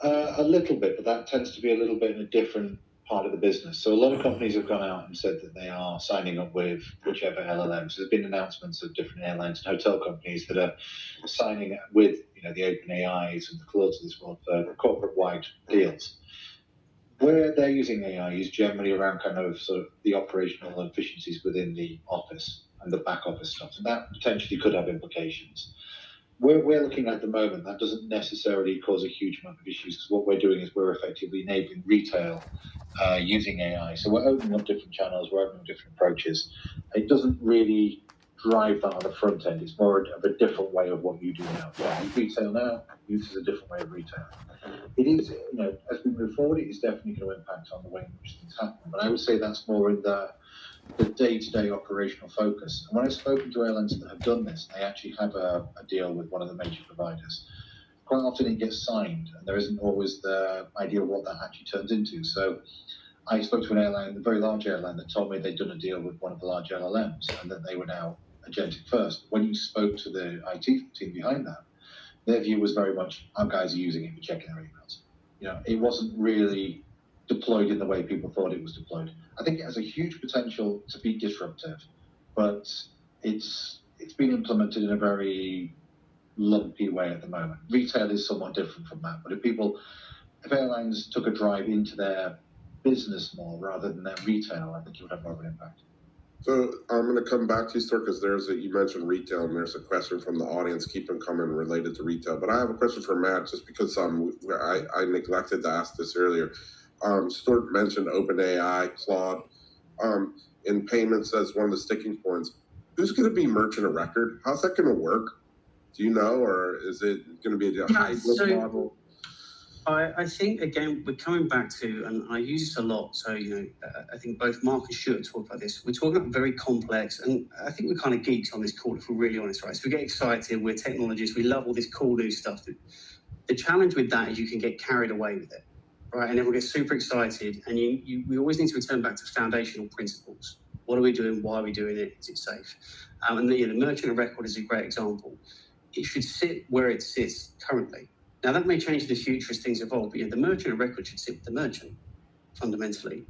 A little bit, but that tends to be a little bit in a different part of the business. So a lot of companies have gone out and said that they are signing up with whichever LLMs. There's been announcements of different airlines and hotel companies that are signing with the OpenAIs and the Claudes of this world for corporate-wide deals. Where they're using AI is generally around kind of sort of the operational efficiencies within the office and the back office stuff, and that potentially could have implications. We're looking at the moment, that doesn't necessarily cause a huge amount of issues, because what we're doing is we're effectively enabling retail using AI. So we're opening up different channels, we're opening up different approaches. It doesn't really drive that on the front end. It's more of a different way of what you do now. Retail now uses a different way of retail. It is, as we move forward, it is definitely going to impact on the way in which things happen. But I would say that's more in the the day-to-day operational focus. And when I've spoken to airlines that have done this, they actually have a deal with one of the major providers. Quite often it gets signed, and there isn't always the idea of what that actually turns into. So I spoke to an airline, a very large airline, that told me they'd done a deal with one of the large LLMs and that they were now agentic first. When you spoke to the IT team behind that, their view was very much, our guys are using it for checking their emails. It wasn't really deployed in the way people thought it was deployed. I think it has a huge potential to be disruptive, but it's been implemented in a very lumpy way at the moment. Retail is somewhat different from that, but if airlines took a drive into their business more rather than their retail, I think it would have more of an impact. So I'm going to come back to you, Stuart, because you mentioned retail, and there's a question from the audience. Keep them coming related to retail. But I have a question for Matt, just because I neglected to ask this earlier. Stuart mentioned OpenAI, Claude, in payments as one of the sticking points. Who's going to be merchant of record? How's that going to work? Do you know, or is it going to be a hybrid model? I think, again, we're coming back to, and I use this a lot, so, I think both Mark and Stuart talk about this. We're talking about very complex, and I think we're kind of geeks on this call, if we're really honest, right? So we get excited, we're technologists, we love all this cool new stuff. The challenge with that is you can get carried away with it, right? And everyone gets super excited, and we always need to return back to foundational principles. What are we doing? Why are we doing it? Is it safe? And the merchant of record is a great example. It should sit where it sits currently. Now, that may change in the future as things evolve, but the merchant of record should sit with the merchant, fundamentally.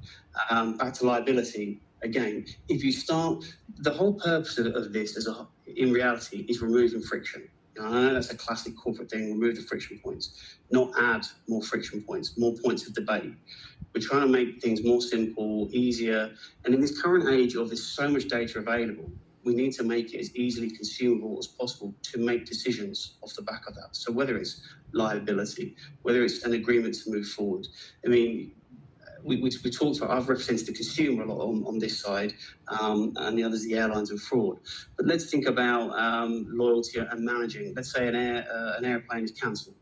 Back to liability, again, if you start, the whole purpose of this in reality is removing friction. I know that's a classic corporate thing, remove the friction points, not add more friction points, more points of debate. We're trying to make things more simple, easier, and in this current age of there's so much data available, we need to make it as easily consumable as possible to make decisions off the back of that. So whether it's liability, whether it's an agreement to move forward. I mean, we talked about, I've represented the consumer a lot on this side, and the others, the airlines and fraud. But let's think about loyalty and managing. Let's say an airplane is cancelled,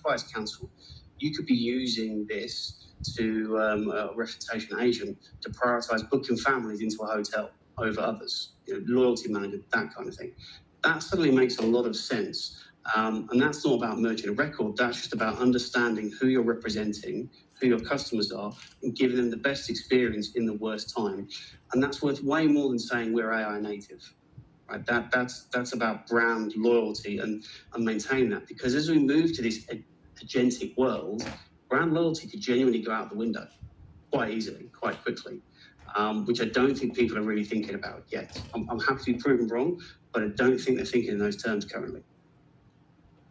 flight's cancelled. You could be using this to a reputation agent to prioritize booking families into a hotel over others, loyalty management, that kind of thing. That suddenly makes a lot of sense. And that's not about merchant of record. That's just about understanding who you're representing, who your customers are, and giving them the best experience in the worst time. And that's worth way more than saying we're AI native. Right? That's about brand loyalty and maintain that. Because as we move to this agentic world, brand loyalty could genuinely go out the window quite easily, quite quickly. Which I don't think people are really thinking about yet. I'm happy to be proven wrong, but I don't think they're thinking in those terms currently.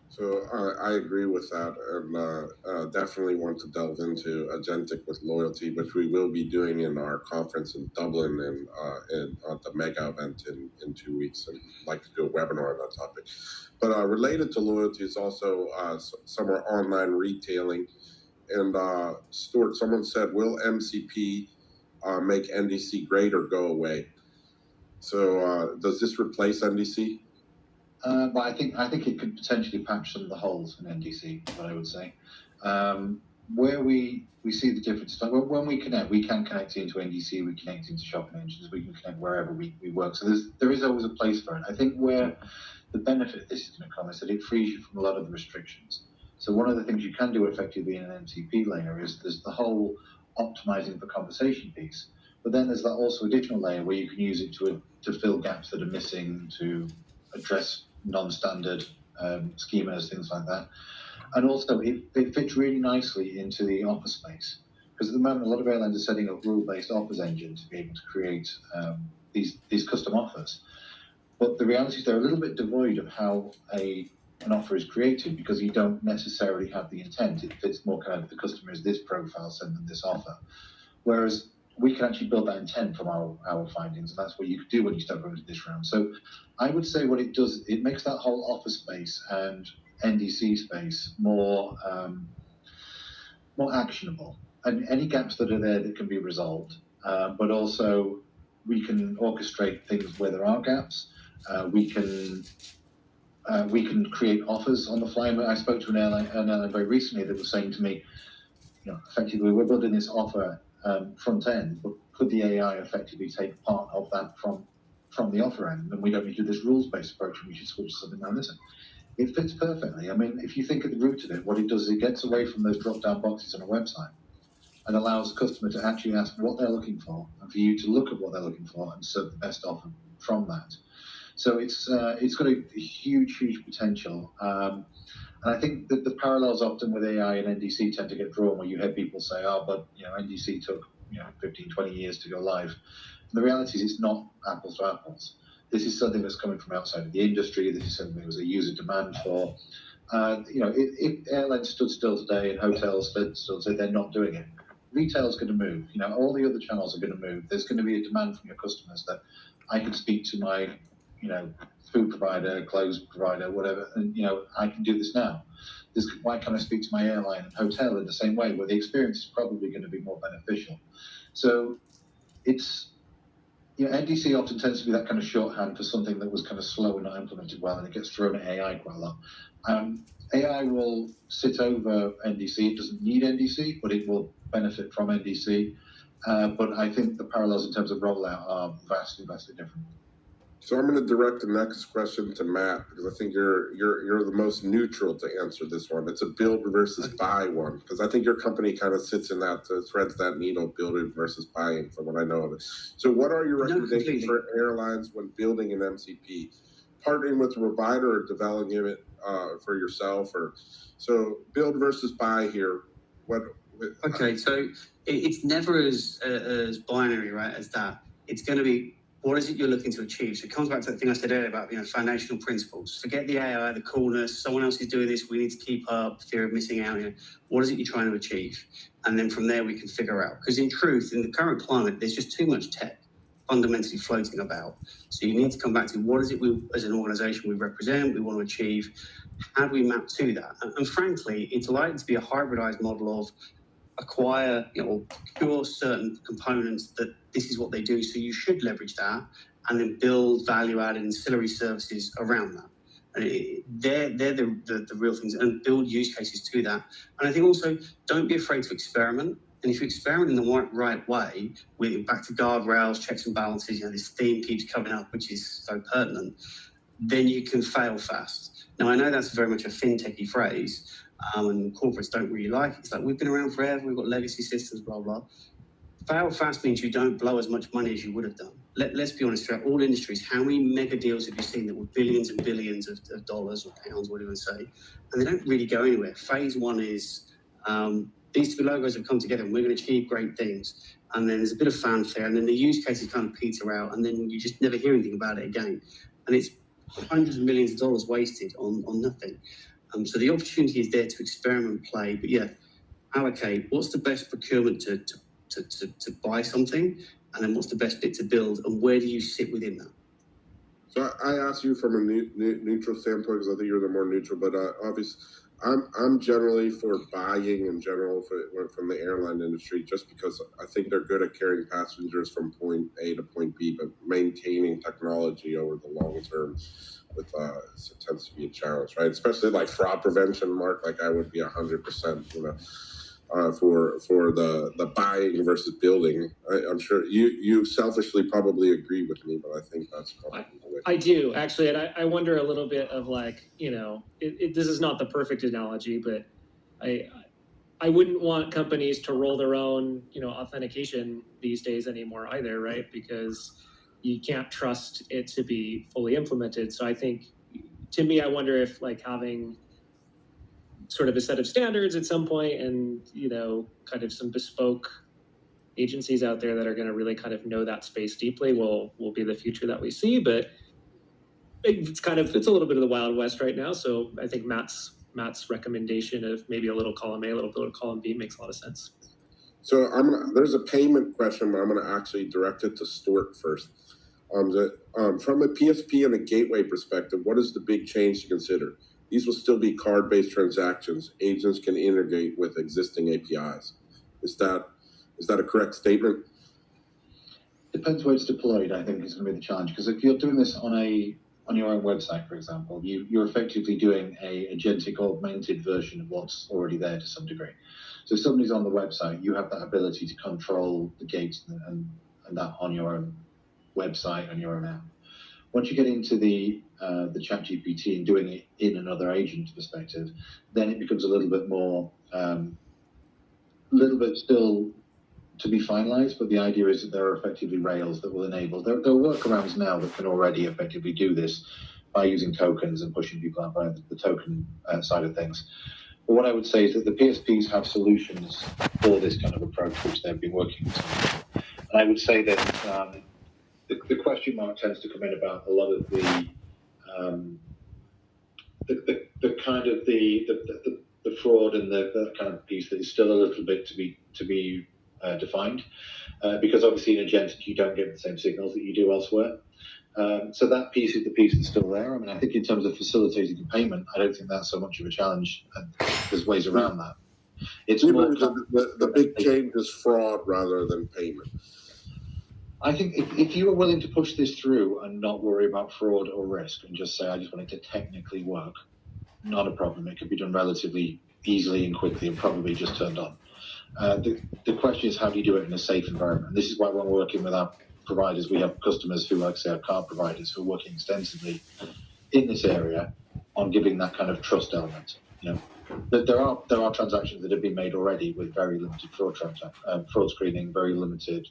So I agree with that, and definitely want to delve into agentic with loyalty, which we will be doing in our conference in Dublin and at the mega event in 2 weeks, and I'd like to do a webinar on that topic. But related to loyalty is also some are online retailing. And Stuart, someone said, will MCP make NDC great or go away? So does this replace NDC? But I think it could potentially patch some of the holes in NDC, what I would say. Where we see the difference, when we connect, we can connect into NDC, we connect into shopping engines, we can connect wherever we work. So there is always a place for it. I think where the benefit of this is going to come is that it frees you from a lot of the restrictions. So one of the things you can do effectively in an MCP layer is there's the whole optimizing for conversation piece. But then there's that also additional layer where you can use it to fill gaps that are missing, to address non-standard schemas, things like that. And also it fits really nicely into the offer space, because at the moment a lot of airlines are setting up rule-based offers engine to be able to create these custom offers. But the reality is they're a little bit devoid of how an offer is created, because you don't necessarily have the intent. It fits more kind of the customer is this profile, send them this offer. Whereas we can actually build that intent from our findings, and that's what you could do when you start going to this round. So I would say what it does, it makes that whole offer space and NDC space more actionable, and any gaps that are there that can be resolved. But also we can orchestrate things where there are gaps. We can create offers on the fly. I spoke to an airline very recently that was saying to me, effectively, we're building this offer front end, but could the AI effectively take part of that from the offer end, and we don't need to do this rules-based approach, and we should switch to something now. Listen, it fits perfectly. I mean, if you think at the root of it, what it does is it gets away from those drop-down boxes on a website and allows the customer to actually ask what they're looking for, and for you to look at what they're looking for and serve the best offer from that. So it's got a huge potential. And I think that the parallels often with AI and NDC tend to get drawn, where you hear people say, oh, but NDC took 15, 20 years to go live. And the reality is it's not apples to apples. This is something that's coming from outside of the industry. This is something there was a user demand for. If airlines stood still today and hotels stood still today, they're not doing it. Retail's going to move. All the other channels are going to move. There's going to be a demand from your customers that I can speak to my food provider, clothes provider, whatever, and I can do this now. Why can't I speak to my airline and hotel in the same way, where the experience is probably going to be more beneficial? So it's NDC often tends to be that kind of shorthand for something that was kind of slow and not implemented well, and it gets thrown at AI quite a lot. AI will sit over NDC. It doesn't need NDC, but it will benefit from NDC. But I think the parallels in terms of rollout are vastly different. So I'm going to direct the next question to Matt, because I think you're the most neutral to answer this one. It's a build versus buy one, because I think your company kind of sits in that, threads that needle, building versus buying, from what I know of it. So what are your recommendations for airlines when building an MCP? Partnering with a provider or developing it for yourself? So build versus buy here. Okay, so it's never as binary, right, as that. It's going to be, what is it you're looking to achieve? So it comes back to the thing I said earlier about foundational principles. Forget the AI, the coolness. Someone else is doing this. We need to keep up. Fear of missing out. What is it you're trying to achieve? And then from there we can figure out. Because in truth, in the current climate, there's just too much tech fundamentally floating about. So you need to come back to what is it we, as an organisation, we represent, we want to achieve. How do we map to that? And frankly, it's likely to be a hybridized model of acquire or procure certain components that this is what they do, so you should leverage that and then build value-added ancillary services around that. And they're the real things, and build use cases to that. And I think also, don't be afraid to experiment. And if you experiment in the right way, with back to guardrails, checks and balances, this theme keeps coming up, which is so pertinent, then you can fail fast. Now, I know that's very much a fintechy phrase, and corporates don't really like it. It's like, we've been around forever, we've got legacy systems, blah, blah. Fail fast means you don't blow as much money as you would have done. Let's be honest, throughout all industries, how many mega deals have you seen that were billions and billions of dollars or pounds, whatever you want to say, and they don't really go anywhere? Phase one is, these two logos have come together and we're going to achieve great things. And then there's a bit of fanfare, and then the use cases kind of peter out, and then you just never hear anything about it again. And it's hundreds of millions of dollars wasted on nothing. So the opportunity is there to experiment, play, but allocate. What's the best procurement to buy something, and then what's the best bit to build, and where do you sit within that? So I asked you from a neutral standpoint, because I think you're the more neutral, but obviously I'm generally for buying in general from the airline industry, just because I think they're good at carrying passengers from point A to point B, but maintaining technology over the long term tends to be a challenge, right? Especially like fraud prevention, Mark. Like I would be 100%, for the buying versus building. I'm sure you selfishly probably agree with me, but I think that's probably the way. I do, actually, and I wonder a little bit of like, this is not the perfect analogy, but I wouldn't want companies to roll their own, authentication these days anymore either, right? Because you can't trust it to be fully implemented. So I think, to me, I wonder if like having sort of a set of standards at some point, and kind of some bespoke agencies out there that are going to really kind of know that space deeply will be the future that we see. But it's a little bit of the Wild West right now. So I think Matt's recommendation of maybe a little column A, a little bit of column B makes a lot of sense. So there's a payment question, but I'm going to actually direct it to Stuart first. From a PSP and a gateway perspective, what is the big change to consider? These will still be card-based transactions. Agents can integrate with existing APIs. Is that a correct statement? Depends where it's deployed, I think, is going to be the challenge. Because if you're doing this on a on your own website, for example, you're effectively doing a agentic augmented version of what's already there to some degree. So if somebody's on the website, you have that ability to control the gates and that on your own website and your own app. Once you get into the ChatGPT and doing it in another agent perspective, then it becomes a little bit more, still to be finalized, but the idea is that there are effectively rails that will enable, there are workarounds now that can already effectively do this by using tokens and pushing people out by the token side of things. But what I would say is that the PSPs have solutions for this kind of approach, which they've been working with. And I would say that the question mark tends to come in about a lot of the kind of the fraud and the kind of piece that is still a little bit to be defined, because obviously in agentic you don't get the same signals that you do elsewhere. So that piece is the piece that's still there. I mean, I think in terms of facilitating the payment, I don't think that's so much of a challenge. And there's ways around that. It's more the big change is fraud rather than payment. I think if you are willing to push this through and not worry about fraud or risk and just say, I just want it to technically work, not a problem. It could be done relatively easily and quickly and probably just turned on. The question is, how do you do it in a safe environment? And this is why when we're working with our providers, we have customers who, like say, our card providers, who are working extensively in this area on giving that kind of trust element. You know, there are transactions that have been made already with very limited fraud screening, very limited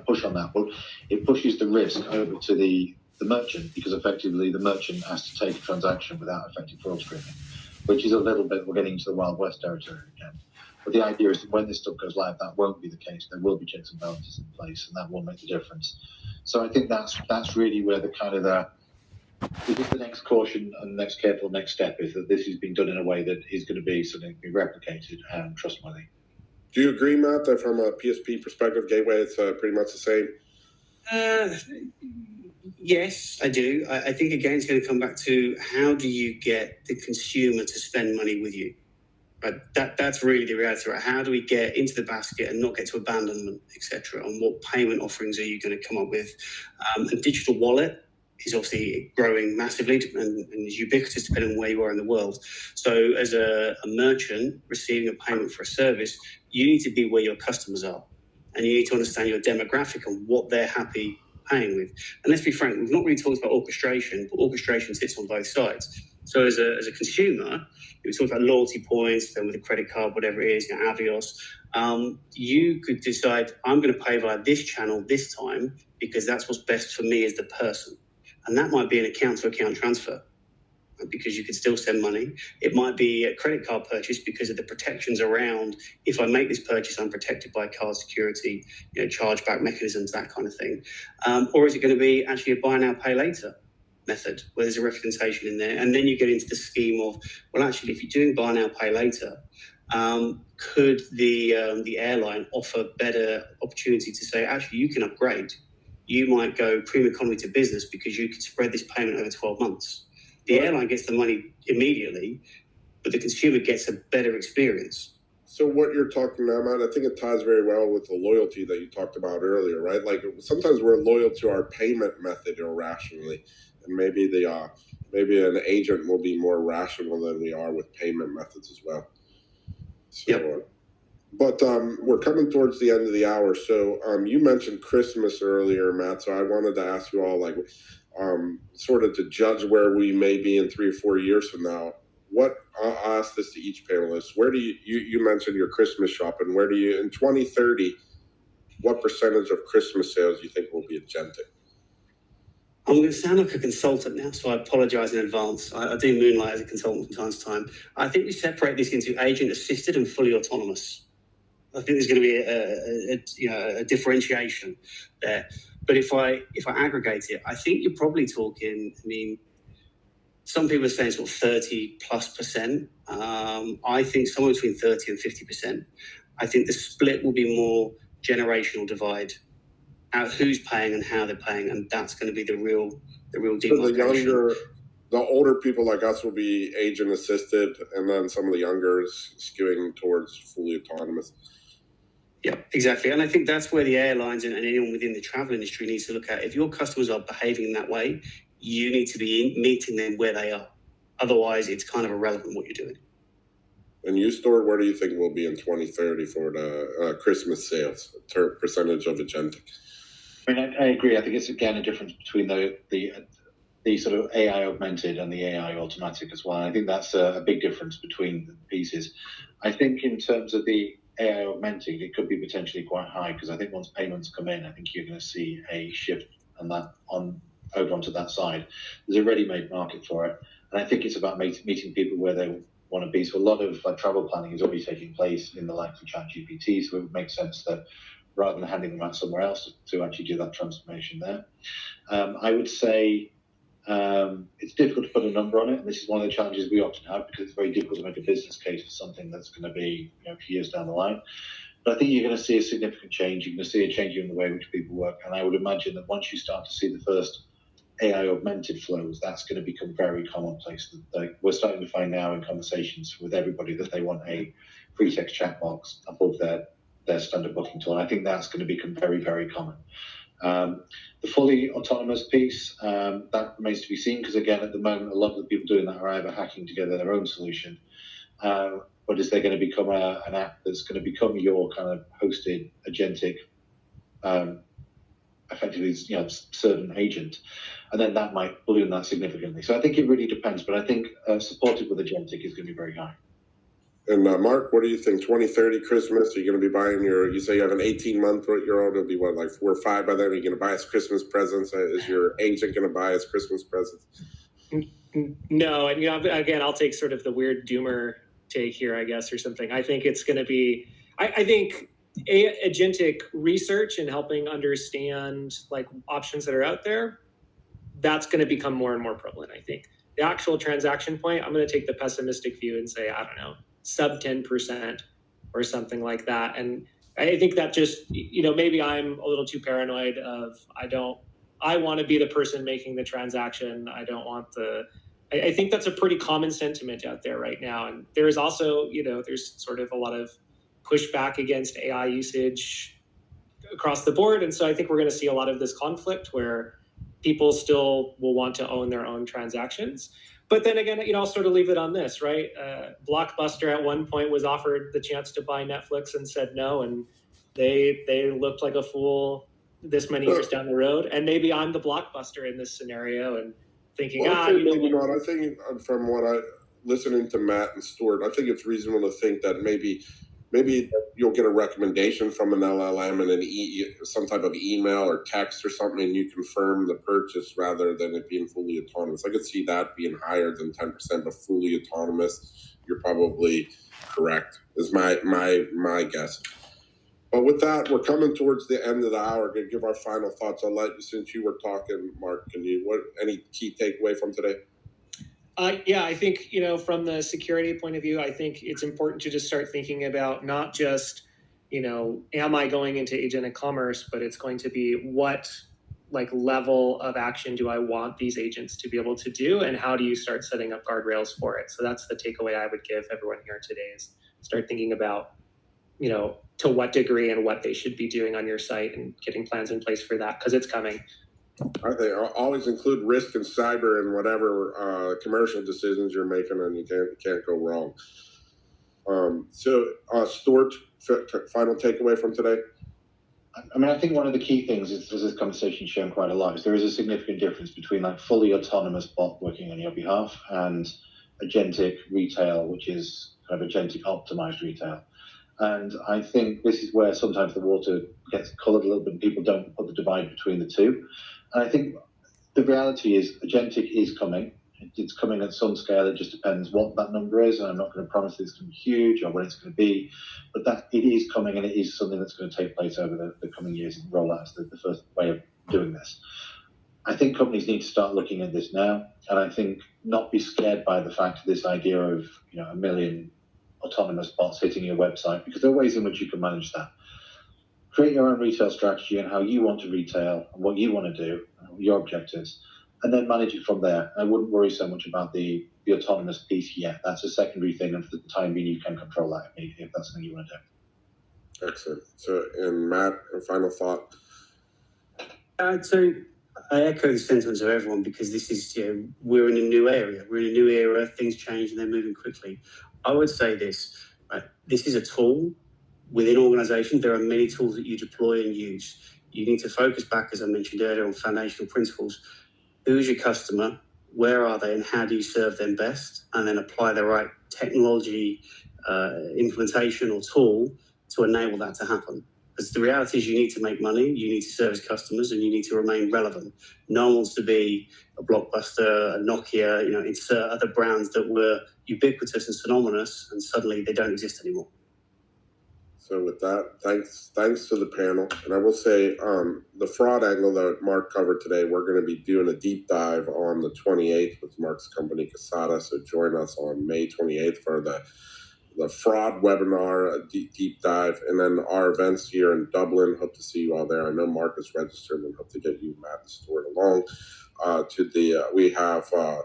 push on that, but it pushes the risk over to the merchant, because effectively the merchant has to take a transaction without effective fraud screening, which is a little bit, we're getting into the Wild West territory again. But the idea is that when this stuff goes live, that won't be the case. There will be checks and balances in place, and that will make the difference. So I think that's really where the kind of the next caution and the next careful next step is, that this is being done in a way that is going to be something that can be replicated and trustworthy. Do you agree, Matt, that from a PSP perspective, gateway, it's pretty much the same? Yes, I do. I think, again, it's going to come back to, how do you get the consumer to spend money with you? Right? That's really the reality, right? How do we get into the basket and not get to abandonment, etc.? And what payment offerings are you going to come up with? And digital wallet is obviously growing massively and is ubiquitous depending on where you are in the world. So as a merchant receiving a payment for a service, you need to be where your customers are. And you need to understand your demographic and what they're happy paying with. And let's be frank, we've not really talked about orchestration, but orchestration sits on both sides. So as a consumer, we talk about loyalty points, then with a credit card, whatever it is, Avios, you could decide, I'm going to pay via this channel this time because that's what's best for me as the person. And that might be an account-to-account transfer, because you could still send money. It might be a credit card purchase because of the protections around, if I make this purchase, I'm protected by card security, chargeback mechanisms, that kind of thing. Or is it going to be actually a buy now, pay later method where there's a representation in there? And then you get into the scheme of, well, actually, if you're doing buy now, pay later, could the airline offer better opportunity to say, actually, you can upgrade. You might go premium economy to business because you could spread this payment over 12 months. The airline gets the money immediately, but the consumer gets a better experience. So what you're talking about, Matt, I think it ties very well with the loyalty that you talked about earlier, right? Like sometimes we're loyal to our payment method irrationally, and maybe an agent will be more rational than we are with payment methods as well. So, yep. But we're coming towards the end of the hour. So you mentioned Christmas earlier, Matt. So I wanted to ask you all, like, sort of to judge where we may be in 3 or 4 years from now. I'll ask this to each panelist. Where do you mentioned your Christmas shopping. Where do you, in 2030, what percentage of Christmas sales do you think will be agentic? I'm going to sound like a consultant now, so I apologize in advance. I do moonlight as a consultant from time to time. I think we separate this into agent assisted and fully autonomous. I think there's going to be a differentiation there. But if I aggregate it, I think you're probably talking, I mean, some people are saying sort of 30+%. I think somewhere between 30 and 50%. I think the split will be more generational divide, out who's paying and how they're paying, and that's going to be the real demarcation. So the older people like us will be agent assisted, and then some of the younger is skewing towards fully autonomous. Yeah, exactly. And I think that's where the airlines and anyone within the travel industry needs to look at. If your customers are behaving in that way, you need to be meeting them where they are. Otherwise, it's kind of irrelevant what you're doing. And you, Stuart, where do you think we'll be in 2030 for the Christmas sales percentage of agentic? I mean, I agree. I think it's again a difference between the sort of AI augmented and the AI automatic as well. I think that's a big difference between the pieces. I think in terms of the AI augmented, it could be potentially quite high because I think once payments come in, I think you're going to see a shift on that over onto that side. There's a ready-made market for it, and I think it's about meeting people where they want to be. So a lot of travel planning is already taking place in the likes of ChatGPT, so it would make sense that rather than handing them out somewhere else to actually do that transformation there. I would say it's difficult to put a number on it, and this is one of the challenges we often have because it's very difficult to make a business case for something that's going to be a few years down the line. But I think you're going to see a significant change. You're going to see a change in the way in which people work, and I would imagine that once you start to see the first AI augmented flows, that's going to become very commonplace. We're starting to find now in conversations with everybody that they want a free text chat box above their standard booking tool. And I think that's going to become very, very common. The fully autonomous piece, that remains to be seen because, again, at the moment, a lot of the people doing that are either hacking together their own solution, but is there going to become an app that's going to become your kind of hosted agentic, effectively, certain agent, and then that might balloon that significantly. So I think it really depends, but I think supported with agentic is going to be very high. And Mark, what do you think? 2030 Christmas, are you going to be buying you say you have an 18-month-year-old, it'll be what, like 4 or 5 by then? Are you going to buy us Christmas presents? Is your agent going to buy us Christmas presents? No, and again, I'll take sort of the weird doomer take here, I guess, or something. I think it's going to be, I think agentic research and helping understand like options that are out there, that's going to become more and more prevalent. I think the actual transaction point, I'm going to take the pessimistic view and say, I don't know, sub 10% or something like that. And I think that just, maybe I'm a little too paranoid of, I want to be the person making the transaction. I don't want I think that's a pretty common sentiment out there right now. And there is also, there's sort of a lot of pushback against AI usage across the board. And so I think we're going to see a lot of this conflict where people still will want to own their own transactions. But then again, I'll sort of leave it on this, right? Blockbuster at one point was offered the chance to buy Netflix and said no, and they looked like a fool this many years down the road. And maybe I'm the Blockbuster in this scenario and thinking, maybe not. I think from what listening to Matt and Stuart, I think it's reasonable to think that maybe you'll get a recommendation from an LLM and some type of email or text or something, and you confirm the purchase rather than it being fully autonomous. I could see that being higher than 10%, but fully autonomous, you're probably correct, is my guess. But with that, we're coming towards the end of the hour. Going to give our final thoughts. I'll let you, since you were talking, Mark, any key takeaway from today? Yeah, I think, from the security point of view, I think it's important to just start thinking about not just, am I going into agentic commerce, but it's going to be what level of action do I want these agents to be able to do, and how do you start setting up guardrails for it? So that's the takeaway I would give everyone here today, is start thinking about, to what degree and what they should be doing on your site and getting plans in place for that, because it's coming. I think always include risk and cyber in whatever commercial decisions you're making, and you can't go wrong. So, Stuart, final takeaway from today? I mean, I think one of the key things is, as this conversation shown quite a lot, is there is a significant difference between fully autonomous bot working on your behalf and agentic retail, which is kind of agentic optimized retail. And I think this is where sometimes the water gets colored a little bit and people don't put the divide between the two. And I think the reality is agentic is coming. It's coming at some scale. It just depends what that number is. And I'm not going to promise it's going to be huge or what it's going to be, but that it is coming, and it is something that's going to take place over the coming years and roll out as the first way of doing this. I think companies need to start looking at this now. And I think not be scared by the fact of this idea of, 1 million autonomous bots hitting your website, because there are ways in which you can manage that. Create your own retail strategy and how you want to retail and what you want to do, your objectives, and then manage it from there. I wouldn't worry so much about the autonomous piece yet. That's a secondary thing, and for the time being, you can control that if that's something you want to do. Excellent. So, and Matt, a final thought. So I echo the sentiments of everyone because this is, we're in a new area. We're in a new era. Things change and they're moving quickly. I would say this, right? This is a tool within organizations. There are many tools that you deploy and use. You need to focus back, as I mentioned earlier, on foundational principles. Who is your customer? Where are they? And how do you serve them best? And then apply the right technology implementation or tool to enable that to happen. Because the reality is you need to make money, you need to service customers, and you need to remain relevant. No one wants to be a Blockbuster, a Nokia, insert other brands that were ubiquitous and synonymous, and suddenly they don't exist anymore. So with that, thanks to the panel. And I will say the fraud angle that Mark covered today, we're going to be doing a deep dive on the 28th with Mark's company, Casada. So join us on May 28th for the fraud webinar, a deep dive, and then our events here in Dublin. Hope to see you all there. I know Mark is registered and hope to get you, Matt, and Stuart along to the, we have a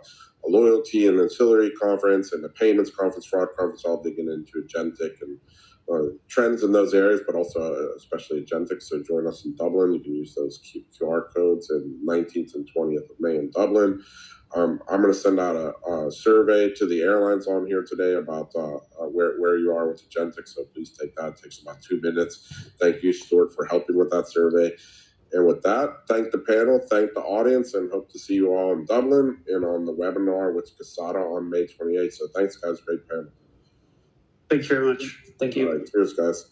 loyalty and ancillary conference and the payments conference, fraud conference, all digging into agentic and trends in those areas, but also especially agentic. So join us in Dublin. You can use those QR codes in 19th and 20th of May in Dublin. I'm going to send out a survey to the airlines on here today about where you are with agentic. So please take that. It takes about 2 minutes. Thank you, Stuart, for helping with that survey. And with that, thank the panel, thank the audience, and hope to see you all in Dublin and on the webinar with Casada on May 28th. So thanks, guys. Great panel. Thank you very much. Thank you. All right, cheers, guys.